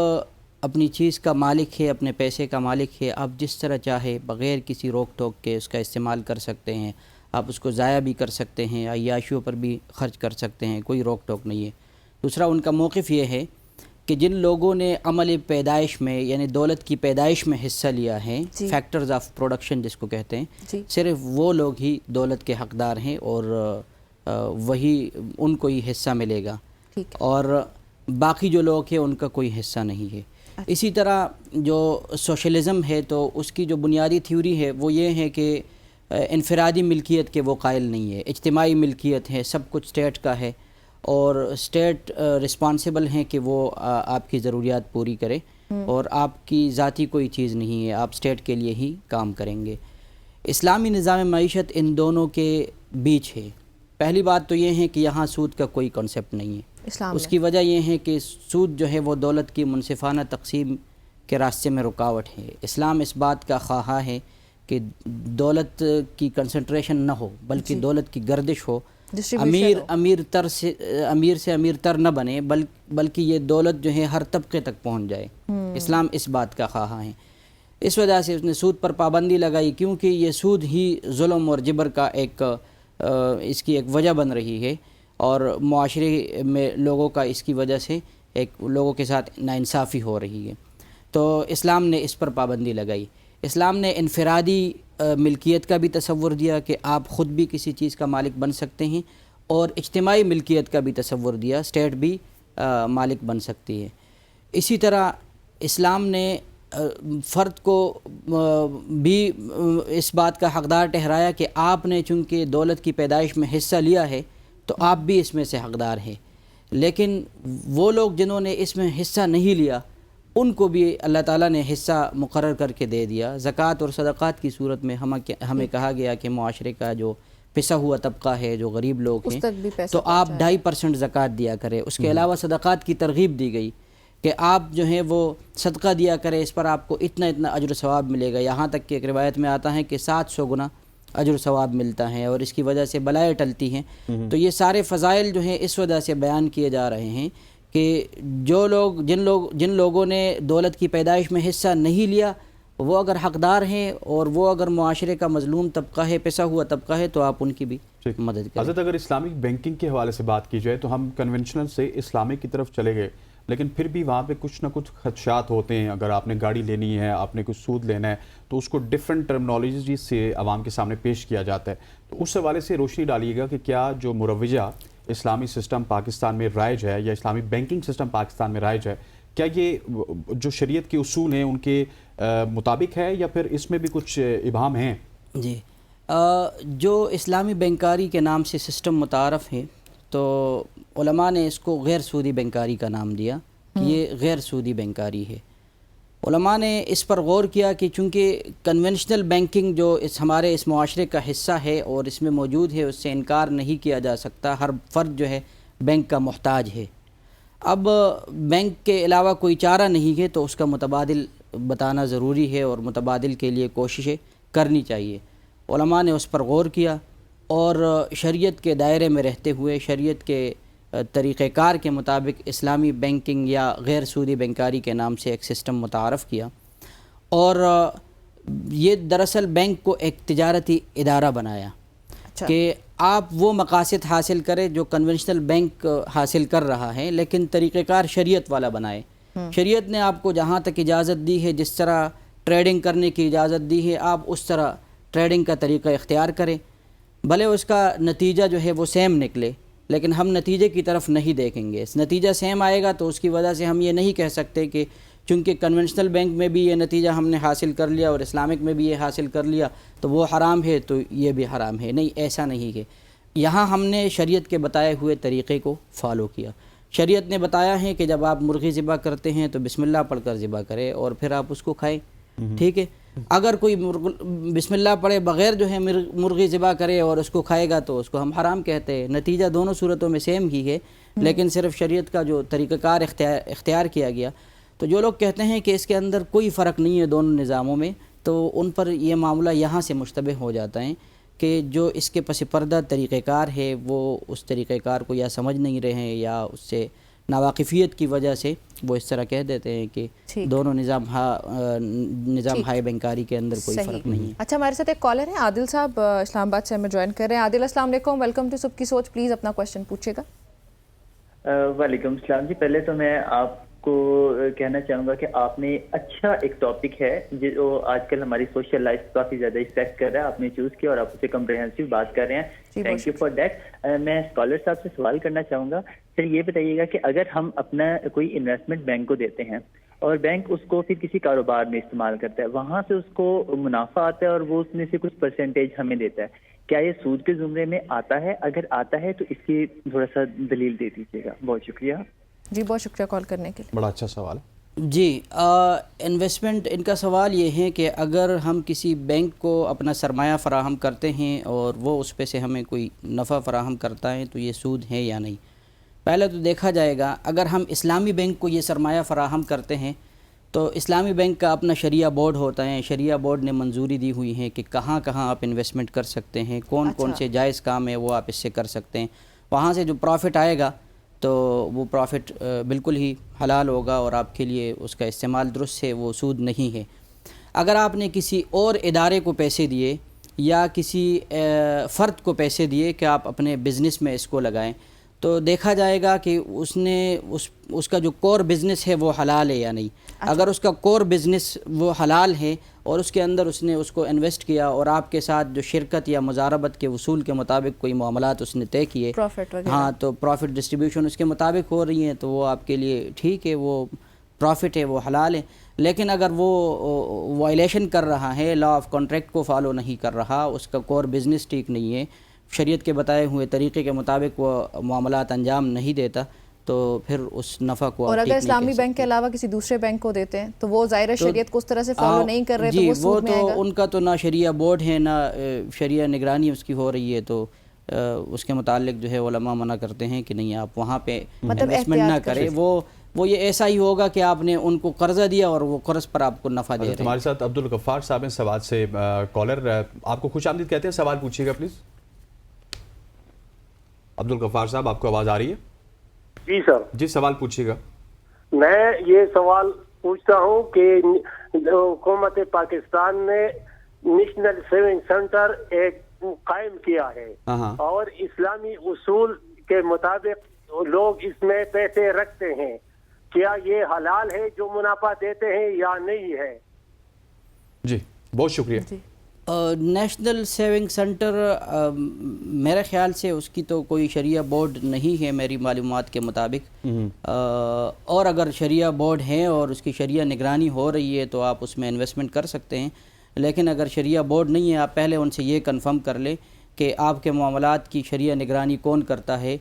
G: اپنی چیز کا مالک ہے, اپنے پیسے کا مالک ہے, آپ جس طرح چاہے بغیر کسی روک ٹوک کے اس کا استعمال کر سکتے ہیں, آپ اس کو ضائع بھی کر سکتے ہیں, عیاشیوں پر بھی خرچ کر سکتے ہیں, کوئی روک ٹوک نہیں ہے. دوسرا ان کا موقف یہ ہے کہ جن لوگوں نے عمل پیدائش میں یعنی دولت کی پیدائش میں حصہ لیا ہے, فیکٹرز آف پروڈکشن جس کو کہتے ہیں, صرف وہ لوگ ہی دولت کے حقدار ہیں, اور وہی ان کو ہی حصہ ملے گا, اور باقی جو لوگ ہیں ان کا کوئی حصہ نہیں ہے. اسی طرح جو سوشلزم ہے تو اس کی جو بنیادی تھیوری ہے وہ یہ ہے کہ انفرادی ملکیت کے وہ قائل نہیں ہے, اجتماعی ملکیت ہے, سب کچھ اسٹیٹ کا ہے, اور اسٹیٹ رسپانسبل ہیں کہ وہ آپ کی ضروریات پوری کرے, اور آپ کی ذاتی کوئی چیز نہیں ہے, آپ اسٹیٹ کے لیے ہی کام کریں گے. اسلامی نظام معیشت ان دونوں کے بیچ ہے. پہلی بات تو یہ ہے کہ یہاں سود کا کوئی کانسیپٹ نہیں ہے. اس کی وجہ یہ ہے کہ سود جو ہے وہ دولت کی منصفانہ تقسیم کے راستے میں رکاوٹ ہے. اسلام اس بات کا خواہاں ہے کہ دولت کی کنسنٹریشن نہ ہو, بلکہ دولت کی گردش ہو, امیر سے امیر تر نہ بنے, بلکہ یہ دولت جو ہے ہر طبقے تک پہنچ جائے. اسلام اس بات کا خواہاں ہے. اس وجہ سے اس نے سود پر پابندی لگائی, کیونکہ یہ سود ہی ظلم اور جبر کا اس کی ایک وجہ بن رہی ہے, اور معاشرے میں لوگوں کا اس کی وجہ سے لوگوں کے ساتھ ناانصافی ہو رہی ہے. تو اسلام نے اس پر پابندی لگائی. اسلام نے انفرادی ملکیت کا بھی تصور دیا کہ آپ خود بھی کسی چیز کا مالک بن سکتے ہیں, اور اجتماعی ملکیت کا بھی تصور دیا, اسٹیٹ بھی مالک بن سکتی ہے. اسی طرح اسلام نے فرد کو بھی اس بات کا حقدار ٹھہرایا کہ آپ نے چونکہ دولت کی پیدائش میں حصہ لیا ہے تو آپ بھی اس میں سے حقدار ہیں. لیکن وہ لوگ جنہوں نے اس میں حصہ نہیں لیا ان کو بھی اللہ تعالیٰ نے حصہ مقرر کر کے دے دیا. زکوٰۃ اور صدقات کی صورت میں ہمیں کہا گیا کہ معاشرے کا جو پسا ہوا طبقہ ہے, جو غریب لوگ ہیں, تو آپ 2.5% زکوٰۃ دیا کرے. اس کے علاوہ صدقات کی ترغیب دی گئی کہ آپ جو ہیں وہ صدقہ دیا کرے, اس پر آپ کو اتنا اجر و ثواب ملے گا. یہاں تک کہ ایک روایت میں آتا ہے کہ 700 گنا اجر و ثواب ملتا ہے, اور اس کی وجہ سے بلائیں ٹلتی ہیں. تو یہ سارے فضائل جو ہیں اس وجہ سے بیان کیے جا رہے ہیں کہ جن لوگوں نے دولت کی پیدائش میں حصہ نہیں لیا وہ اگر حقدار ہیں, اور وہ اگر معاشرے کا مظلوم طبقہ ہے, پسا ہوا طبقہ ہے, تو آپ ان کی بھی مدد کریں.
A: حضرت اگر اسلامک بینکنگ کے حوالے سے بات کی جائے تو ہم کنونشنل سے اسلامک کی طرف چلے گئے, لیکن پھر بھی وہاں پہ کچھ نہ کچھ خدشات ہوتے ہیں. اگر آپ نے گاڑی لینی ہے, آپ نے کچھ سود لینا ہے, تو اس کو ڈیفرنٹ ٹرمنالوجی سے عوام کے سامنے پیش کیا جاتا ہے. تو اس حوالے سے روشنی ڈالیے گا کہ کیا جو مروجہ اسلامی سسٹم پاکستان میں رائج ہے یا اسلامی بینکنگ سسٹم پاکستان میں رائج ہے، کیا یہ جو شریعت کے اصول ہیں ان کے مطابق ہے یا پھر اس میں بھی کچھ ابہام ہیں؟
G: جی، جو اسلامی بینکاری کے نام سے سسٹم متعارف ہے تو علماء نے اس کو غیر سودی بینکاری کا نام دیا کہ یہ غیر سودی بینکاری ہے۔ علماء نے اس پر غور کیا کہ چونکہ کنونشنل بینکنگ جو ہمارے اس معاشرے کا حصہ ہے اور اس میں موجود ہے، اس سے انکار نہیں کیا جا سکتا، ہر فرد جو ہے بینک کا محتاج ہے۔ اب بینک کے علاوہ کوئی چارہ نہیں ہے تو اس کا متبادل بتانا ضروری ہے اور متبادل کے لیے کوششیں کرنی چاہیے۔ علماء نے اس پر غور کیا اور شریعت کے دائرے میں رہتے ہوئے شریعت کے طریقہ کار کے مطابق اسلامی بینکنگ یا غیر سودی بینکاری کے نام سے ایک سسٹم متعارف کیا، اور یہ دراصل بینک کو ایک تجارتی ادارہ بنایا کہ آپ وہ مقاصد حاصل کریں جو کنونشنل بینک حاصل کر رہا ہے، لیکن طریقہ کار شریعت والا بنائے۔ شریعت نے آپ کو جہاں تک اجازت دی ہے، جس طرح ٹریڈنگ کرنے کی اجازت دی ہے، آپ اس طرح ٹریڈنگ کا طریقہ اختیار کریں، بھلے اس کا نتیجہ جو ہے وہ سیم نکلے، لیکن ہم نتیجے کی طرف نہیں دیکھیں گے۔ نتیجہ سیم آئے گا تو اس کی وجہ سے ہم یہ نہیں کہہ سکتے کہ چونکہ کنونشنل بینک میں بھی یہ نتیجہ ہم نے حاصل کر لیا اور اسلامک میں بھی یہ حاصل کر لیا تو وہ حرام ہے تو یہ بھی حرام ہے۔ نہیں، ایسا نہیں ہے۔ یہاں ہم نے شریعت کے بتائے ہوئے طریقے کو فالو کیا۔ شریعت نے بتایا ہے کہ جب آپ مرغی ذبح کرتے ہیں تو بسم اللہ پڑھ کر ذبح کریں اور پھر آپ اس کو کھائیں، ٹھیک ہے۔ اگر کوئی بسم اللہ پڑھے بغیر جو ہے مرغی ذبح کرے اور اس کو کھائے گا تو اس کو ہم حرام کہتے ہیں۔ نتیجہ دونوں صورتوں میں سیم ہی ہے، لیکن صرف شریعت کا جو طریقہ کار اختیار کیا گیا۔ تو جو لوگ کہتے ہیں کہ اس کے اندر کوئی فرق نہیں ہے دونوں نظاموں میں، تو ان پر یہ معاملہ یہاں سے مشتبہ ہو جاتا ہے کہ جو اس کے پس پردہ طریقہ کار ہے وہ اس طریقہ کار کو یا سمجھ نہیں رہے ہیں یا اس سے ناواقفیت کی وجہ سے وہ اس طرح کہہ دیتے ہیں کہ دونوں نظام ہائی بینکاری کے اندر کوئی فرق نہیں ہے۔
B: اچھا، ہمارے ساتھ ایک کالر ہیں عادل صاحب، اسلام آباد سے ہمیں جوائن کر رہے ہیں۔ عادل السلام علیکم، ویلکم ٹو سب کی سوچ، پلیز اپنا کوشچن پوچھے گا۔
H: وعلیکم السلام جی، پہلے تو میں آپ کو کہنا چاہوں گا کہ آپ نے اچھا ایک ٹاپک ہے جو آج کل ہماری سوشل لائف کافی زیادہ افیکٹ کر رہا ہے، آپ نے چوز کیا اور آپ اسے کمپریہنسو بات کر رہے ہیں، تھینک یو فار دیٹ۔ میں اسکالر صاحب سے سوال کرنا چاہوں گا، سر یہ بتائیے گا کہ اگر ہم اپنا کوئی انویسٹمنٹ بینک کو دیتے ہیں اور بینک اس کو پھر کسی کاروبار میں استعمال کرتا ہے، وہاں سے اس کو منافع آتا ہے اور وہ اس میں سے کچھ پرسنٹیج ہمیں دیتا ہے، کیا یہ سود کے زمرے میں آتا ہے؟ اگر آتا ہے تو اس کی تھوڑا سا دلیل دے دیجیے گا، بہت شکریہ۔
B: جی بہت شکریہ کال کرنے کے لیے،
A: بڑا اچھا سوال ہے۔
G: جی، انویسٹمنٹ، ان کا سوال یہ ہے کہ اگر ہم کسی بینک کو اپنا سرمایہ فراہم کرتے ہیں اور وہ اس پہ سے ہمیں کوئی نفع فراہم کرتا ہے تو یہ سود ہے یا نہیں۔ پہلے تو دیکھا جائے گا، اگر ہم اسلامی بینک کو یہ سرمایہ فراہم کرتے ہیں تو اسلامی بینک کا اپنا شریعہ بورڈ ہوتا ہے، شریعہ بورڈ نے منظوری دی ہوئی ہے کہ کہاں کہاں آپ انویسٹمنٹ کر سکتے ہیں، کون کون سے جائز کام ہے وہ آپ اس سے کر سکتے ہیں۔ وہاں سے جو پروفٹ آئے گا تو وہ پروفٹ بالکل ہی حلال ہوگا اور آپ کے لیے اس کا استعمال درست ہے، وہ سود نہیں ہے۔ اگر آپ نے کسی اور ادارے کو پیسے دیے یا کسی فرد کو پیسے دیے کہ آپ اپنے بزنس میں اس کو لگائیں تو دیکھا جائے گا کہ اس نے اس کا جو کور بزنس ہے وہ حلال ہے یا نہیں۔ اگر اس کا کور بزنس وہ حلال ہے اور اس کے اندر اس نے اس کو انویسٹ کیا اور آپ کے ساتھ جو شرکت یا مضاربت کے اصول کے مطابق کوئی معاملات اس نے طے کیے، ہاں، تو پروفٹ ڈسٹریبیوشن اس کے مطابق ہو رہی ہیں تو وہ آپ کے لیے ٹھیک ہے، وہ پروفٹ ہے، وہ حلال ہے۔ لیکن اگر وہ وائلیشن کر رہا ہے، لا آف کانٹریکٹ کو فالو نہیں کر رہا، اس کا کور بزنس ٹھیک نہیں ہے، شریعت کے بتائے ہوئے طریقے کے مطابق وہ معاملات انجام نہیں دیتا تو پھر اس نفع کو
B: اور اگر اسلامی بینک کے علاوہ کسی دوسرے بینک کو دیتے ہیں تو وہ ظاہر شریعت کو اس طرح سے فالو نہیں کر رہے تو وہ سود میں آئے گا۔
G: ان کا تو نہ شریعہ بورڈ ہے نہ شریعہ نگرانی اس کی ہو رہی ہے، تو اس کے متعلق جو ہے علماء منع کرتے ہیں کہ نہیں، آپ وہاں پہ انویسٹمنٹ نہ کریں۔ وہ یہ ایسا ہی ہوگا کہ آپ نے ان کو قرضہ دیا اور وہ قرض پر آپ کو نفع دے رہے ہیں۔
A: ہمارے ساتھ عبدالغفار صاحب ہیں سواد سے، کالر آپ کو خوش آمدید کہتے ہیں، سوال پوچھیے گا پلیز۔ عبدالغفار صاحب، آپ کو آواز آ رہی ہے؟
I: جی سر،
A: جی سوال پوچھیے گا۔
I: میں یہ سوال پوچھتا ہوں کہ حکومت پاکستان نے نیشنل سیونگ سینٹر ایک قائم کیا ہے اور اسلامی اصول کے مطابق لوگ اس میں پیسے رکھتے ہیں، کیا یہ حلال ہے جو منافع دیتے ہیں یا نہیں ہے؟
A: جی بہت شکریہ۔
G: نیشنل سیونگ سینٹر میرے خیال سے اس کی تو کوئی شریعہ بورڈ نہیں ہے میری معلومات کے مطابق، اور اگر شریعہ بورڈ ہے اور اس کی شریعہ نگرانی ہو رہی ہے تو آپ اس میں انویسٹمنٹ کر سکتے ہیں، لیکن اگر شریعہ بورڈ نہیں ہے آپ پہلے ان سے یہ کنفرم کر لیں کہ آپ کے معاملات کی شریعہ نگرانی کون کرتا ہے،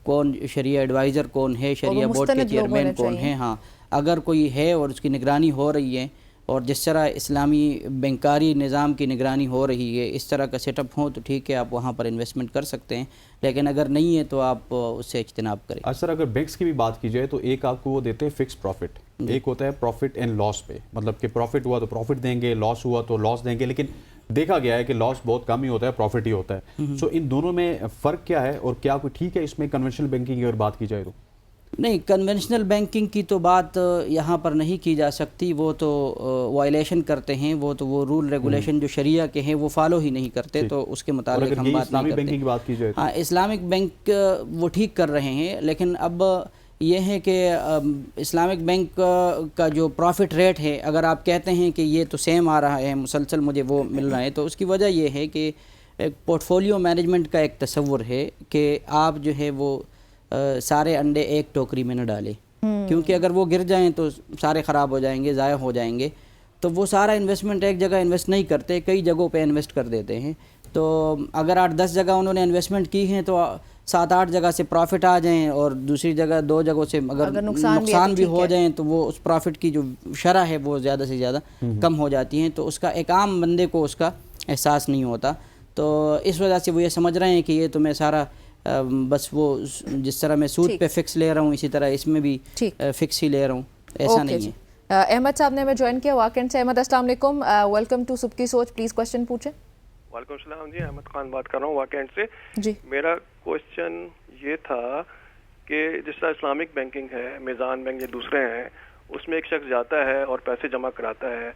G: کون شریعہ ایڈوائزر کون ہے، شریعہ بورڈ کے چیئرمین کون ہے. ہاں اگر کوئی ہے اور اس کی نگرانی ہو رہی ہے اور جس طرح اسلامی بینکاری نظام کی نگرانی ہو رہی ہے اس طرح کا سیٹ اپ ہو تو ٹھیک ہے، آپ وہاں پر انویسٹمنٹ کر سکتے ہیں، لیکن اگر نہیں ہے تو آپ اس سے اجتناب کریں.
A: سر اگر بینکس کی بھی بات کی جائے تو ایک آپ کو وہ دیتے ہیں فکس پروفٹ، ایک ہوتا ہے پروفٹ اینڈ لاس پہ، مطلب کہ پروفٹ ہوا تو پروفٹ دیں گے، لاس ہوا تو لاس دیں گے، لیکن دیکھا گیا ہے کہ لاس بہت کم ہی ہوتا ہے، پروفٹ ہی ہوتا ہے. سو ان دونوں میں فرق کیا ہے اور کیا کوئی ٹھیک ہے اس میں کنونشنل بینکنگ کی اگر بات کی جائے تو؟
G: نہیں، کنونشنل بینکنگ کی تو بات یہاں پر نہیں کی جا سکتی، وہ تو وائلیشن کرتے ہیں، وہ تو وہ رول ریگولیشن جو شریعہ کے ہیں وہ فالو ہی نہیں کرتے، تو اس کے متعلق ہم بات نہیں کرتے.
A: بینکنگ کی بات کی جائے
G: ہاں اسلامک بینک وہ ٹھیک کر رہے ہیں، لیکن اب یہ ہے کہ اسلامک بینک کا جو پروفٹ ریٹ ہے اگر آپ کہتے ہیں کہ یہ تو سیم آ رہا ہے مسلسل مجھے وہ مل رہا ہے، تو اس کی وجہ یہ ہے کہ ایک پورٹ فولیو مینجمنٹ کا ایک تصور ہے کہ آپ جو ہے وہ سارے انڈے ایک ٹوکری میں نہ ڈالیں، کیونکہ اگر وہ گر جائیں تو سارے خراب ہو جائیں گے، ضائع ہو جائیں گے، تو وہ سارا انویسٹمنٹ ایک جگہ انویسٹ نہیں کرتے، کئی جگہوں پہ انویسٹ کر دیتے ہیں. تو اگر 8-10 جگہ انہوں نے انویسٹمنٹ کی ہیں تو 7-8 جگہ سے پروفٹ آ جائیں اور دوسری جگہ 2 جگہوں سے اگر نقصان بھی ہو جائیں تو وہ اس پروفٹ کی جو شرح ہے وہ زیادہ سے زیادہ کم ہو جاتی ہیں، تو اس کا ایک عام بندے کو اس کا احساس نہیں ہوتا. تو اس وجہ سے وہ یہ سمجھ رہے ہیں کہ یہ تو میں سارا بس وہ جس طرح میں سود پہ فکس لے رہا ہوں اسی طرح اس میں بھی فکس ہی لے رہا ہوں، ایسا نہیں ہے.
B: احمد صاحب نے ہمیں جوائن کیا واقعات سے. احمد السلام علیکم، ویلکم ٹو صبح کی سوچ، پلیز کوشچن پوچھیں.
J: وعلیکم السلام جی، احمد خان بات کر رہا ہوں واقعات سے.
B: جی
J: میرا کوشچن یہ تھا کہ جس طرح اسلامک بینکنگ ہے، میزان بینک یا دوسرے ہیں، اس میں ایک شخص جاتا ہے اور پیسے جمع کراتا ہے،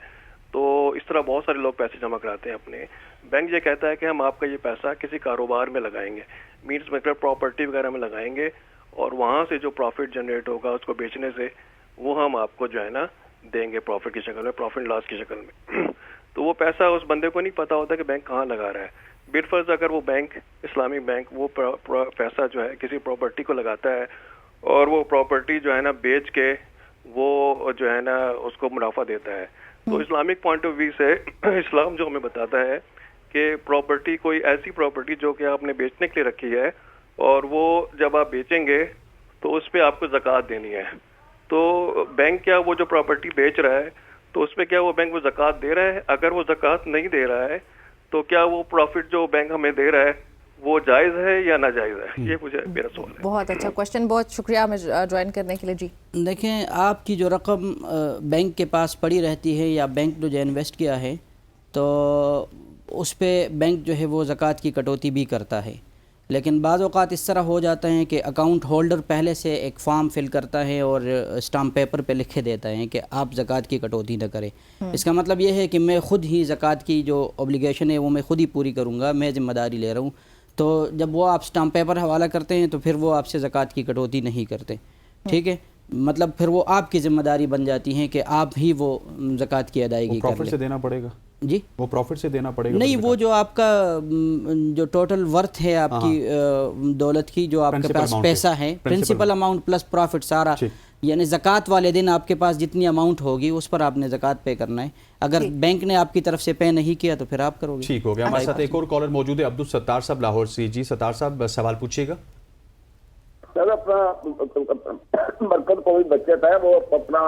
J: تو اس طرح بہت سارے لوگ پیسے جمع کراتے ہیں اپنے. بینک یہ کہتا ہے کہ ہم آپ کا یہ پیسہ کسی کاروبار میں لگائیں گے، مینس مطلب پراپرٹی وغیرہ میں لگائیں گے، اور وہاں سے جو پروفٹ جنریٹ ہوگا اس کو بیچنے سے وہ ہم آپ کو جو ہے نا دیں گے پروفٹ کی شکل میں، پروفٹ لاس کی شکل میں. تو وہ پیسہ اس بندے کو نہیں پتا ہوتا کہ بینک کہاں لگا رہا ہے. بالفرض اگر وہ بینک اسلامی بینک وہ پیسہ جو ہے کسی پراپرٹی کو لگاتا ہے اور وہ پراپرٹی جو ہے نا بیچ کے وہ جو ہے نا اس کو منافع دیتا ہے، تو اسلامک پوائنٹ آف ویو سے اسلام جو ہمیں بتاتا ہے کہ پراپرٹی کوئی ایسی پراپرٹی جو کہ آپ نے بیچنے کے لیے رکھی ہے اور وہ جب آپ بیچیں گے تو اس پہ آپ کو زکوٰۃ دینی ہے. تو بینک کیا وہ جو پراپرٹی بیچ رہا ہے تو اس پہ کیا وہ بینک وہ زکوٰۃ دے رہا ہے؟ اگر وہ زکوٰۃ نہیں دے رہا ہے تو کیا وہ پروفٹ جو بینک ہمیں دے رہا ہے وہ جائز ہے یا ناجائز ہے؟ یہ مجھے میرا سوال ہے.
B: بہت اچھا کوشچن، بہت شکریہ ہمیں جوائن کرنے کے لیے. جی
G: دیکھیں، آپ کی جو رقم بینک کے پاس پڑی رہتی ہے یا بینک نے جو انویسٹ کیا ہے تو اس پہ بینک جو ہے وہ زکوٰۃ کی کٹوتی بھی کرتا ہے، لیکن بعض اوقات اس طرح ہو جاتا ہے کہ اکاؤنٹ ہولڈر پہلے سے ایک فارم فل کرتا ہے اور اسٹامپ پیپر پہ لکھے دیتا ہے کہ آپ زکوٰۃ کی کٹوتی نہ کریں. اس کا مطلب یہ ہے کہ میں خود ہی زکوٰۃ کی جو اوبلیگیشن ہے وہ میں خود ہی پوری کروں گا، میں ذمہ داری لے رہا ہوں. تو جب وہ آپ اسٹامپ پیپر حوالہ کرتے ہیں تو پھر وہ آپ سے زکوٰۃ کی کٹوتی نہیں کرتے، ٹھیک ہے؟ مطلب پھر وہ آپ کی ذمہ داری بن جاتی ہے کہ آپ ہی وہ زکوٰۃ کی ادائیگی کر لیں.
A: پروفٹ سے دینا پڑے گا؟
G: جی
A: وہ پروفٹ سے دینا پڑے گا؟
G: نہیں، وہ جو آپ کا جو ٹوٹل ورتھ ہے آپ کی دولت کی، جو آپ کے پاس پیسہ ہے، پرنسپل اماؤنٹ پلس پروفٹ سارا، یعنی زکوٰۃ والے دن آپ کے پاس جتنی اماؤنٹ ہوگی اس پر آپ نے زکوٰۃ پے کرنا ہے. اگر بینک نے آپ کی طرف سے پے نہیں کیا تو پھر آپ کرو گے.
A: ٹھیک ہو گیا. ہمارے ساتھ ایک اور کالر موجود ہے، عبدالستار صاحب لاہور سے. جی ستار صاحب سوال پوچھیے گا.
K: سر اپنا مرکز کوئی بچت ہے وہ اپنا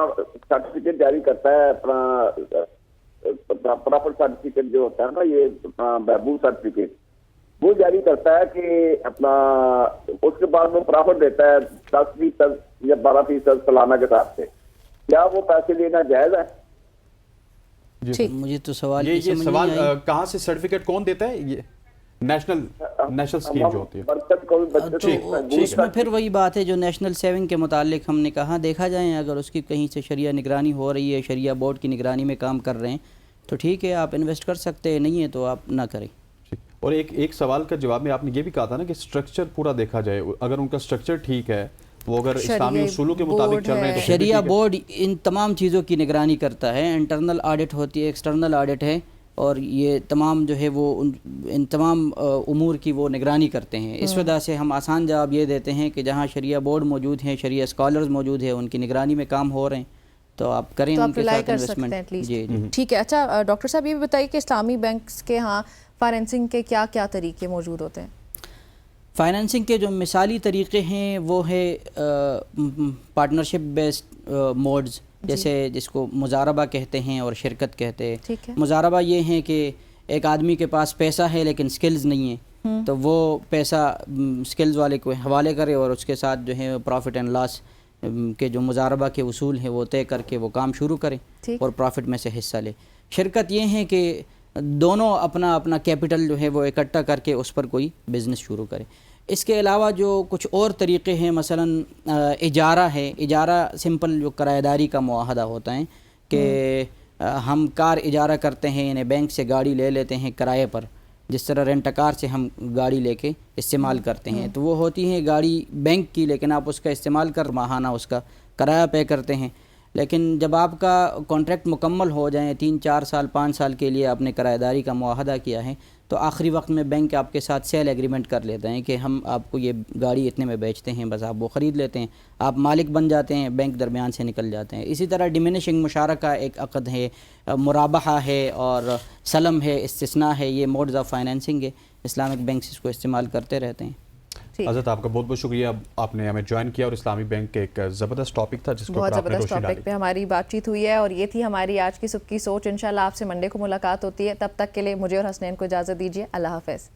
K: سرٹیفکیٹ جاری کرتا ہے، اپنا پراپر سرٹیفکیٹ جو ہوتا ہے نا، یہ اپنا بہبود سرٹیفکیٹ وہ جاری کرتا ہے کہ اپنا اس کے بعد وہ پرافٹ دیتا ہے 10% یا 12% سالانہ کے ساتھ سے. کیا وہ پیسے لینا جائز ہے؟
G: مجھے تو سوال
A: یہ سوال کہاں سے سرٹیفکیٹ کون دیتا ہے؟ یہ نیشنل اسکیم جو ہوتی ہے.
G: اس میں پھر وہی بات ہے جو نیشنل سیونگ کے متعلق ہم نے کہا، دیکھا جائے اگر اس کی کہیں سے شریعہ نگرانی ہو رہی ہے، شریعہ بورڈ کی نگرانی میں کام کر رہے ہیں تو ٹھیک ہے، آپ انویسٹ کر سکتے ہیں، نہیں ہے تو آپ نہ کریں.
A: اور ایک سوال کا جواب میں آپ نے یہ بھی کہا تھا نا کہ سٹرکچر پورا دیکھا جائے، اگر ان کا سٹرکچر ٹھیک ہے، وہ اگر اسلامی اصولوں کے مطابق چل رہے ہیں تو
G: شریعہ بورڈ ان تمام چیزوں کی نگرانی کرتا ہے. انٹرنل آڈٹ ہوتی ہے، ایکسٹرنل آڈٹ ہے، اور یہ تمام جو ہے وہ ان تمام امور کی وہ نگرانی کرتے ہیں. اس وجہ سے ہم آسان جواب یہ دیتے ہیں کہ جہاں شریعہ بورڈ موجود ہیں, شریعہ اسکالرز موجود ہیں, ان کی نگرانی میں کام ہو رہے ہیں, تو آپ کریں ان کے ساتھ انویسٹمنٹ. جی
B: ٹھیک ہے. اچھا ڈاکٹر صاحب یہ بھی بتائیے کہ اسلامی بینکس کے ہاں فائنینسنگ کے کیا کیا طریقے موجود ہوتے ہیں؟
G: فائنینسنگ کے جو مثالی طریقے ہیں وہ ہے پارٹنرشپ بیسڈ موڈز, جیسے جس کو مضاربہ کہتے ہیں اور شرکت کہتے ہیں. مضاربہ یہ ہے کہ ایک آدمی کے پاس پیسہ ہے لیکن سکلز نہیں ہیں, تو وہ پیسہ سکلز والے کو حوالے کرے اور اس کے ساتھ جو ہے پروفٹ اینڈ لاس کے جو مضاربہ کے اصول ہیں وہ طے کر کے وہ کام شروع کریں اور پروفٹ میں سے حصہ لے. شرکت یہ ہے کہ دونوں اپنا اپنا کیپٹل جو ہے وہ اکٹھا کر کے اس پر کوئی بزنس شروع کرے. اس کے علاوہ جو کچھ اور طریقے ہیں, مثلا اجارہ ہے. اجارہ سمپل جو کرایہ داری کا معاہدہ ہوتا ہے کہ ہم کار اجارہ کرتے ہیں, یعنی بینک سے گاڑی لے لیتے ہیں کرائے پر, جس طرح رینٹ کار سے ہم گاڑی لے کے استعمال کرتے ہیں, تو وہ ہوتی ہے گاڑی بینک کی, لیکن آپ اس کا استعمال کر ماہانہ اس کا کرایہ پے کرتے ہیں. لیکن جب آپ کا کانٹریکٹ مکمل ہو جائیں, 3 4 سال 5 سال کے لیے آپ نے کرایہ داری کا معاہدہ کیا ہے, تو آخری وقت میں بینک آپ کے ساتھ سیل ایگریمنٹ کر لیتے ہیں کہ ہم آپ کو یہ گاڑی اتنے میں بیچتے ہیں, بس آپ وہ خرید لیتے ہیں, آپ مالک بن جاتے ہیں, بینک درمیان سے نکل جاتے ہیں. اسی طرح ڈیمینشنگ مشارکہ ایک عقد ہے, مرابحہ ہے اور سلم ہے, استثناء ہے. یہ موڈز آف فائنینسنگ ہے, اسلامک بینکس اس کو استعمال کرتے رہتے ہیں.
A: حضرت آپ کا بہت بہت شکریہ, آپ نے ہمیں جوائن کیا, اور اسلامی بینک کے ایک زبردست ٹاپک تھا جس کو
B: بہت زبردست ٹاپک پہ ہماری بات چیت ہوئی ہے, اور یہ تھی ہماری آج کی صبح کی سوچ. انشاءاللہ آپ سے منڈے کو ملاقات ہوتی ہے. تب تک کے لیے مجھے اور حسنین کو اجازت دیجیے. اللہ حافظ.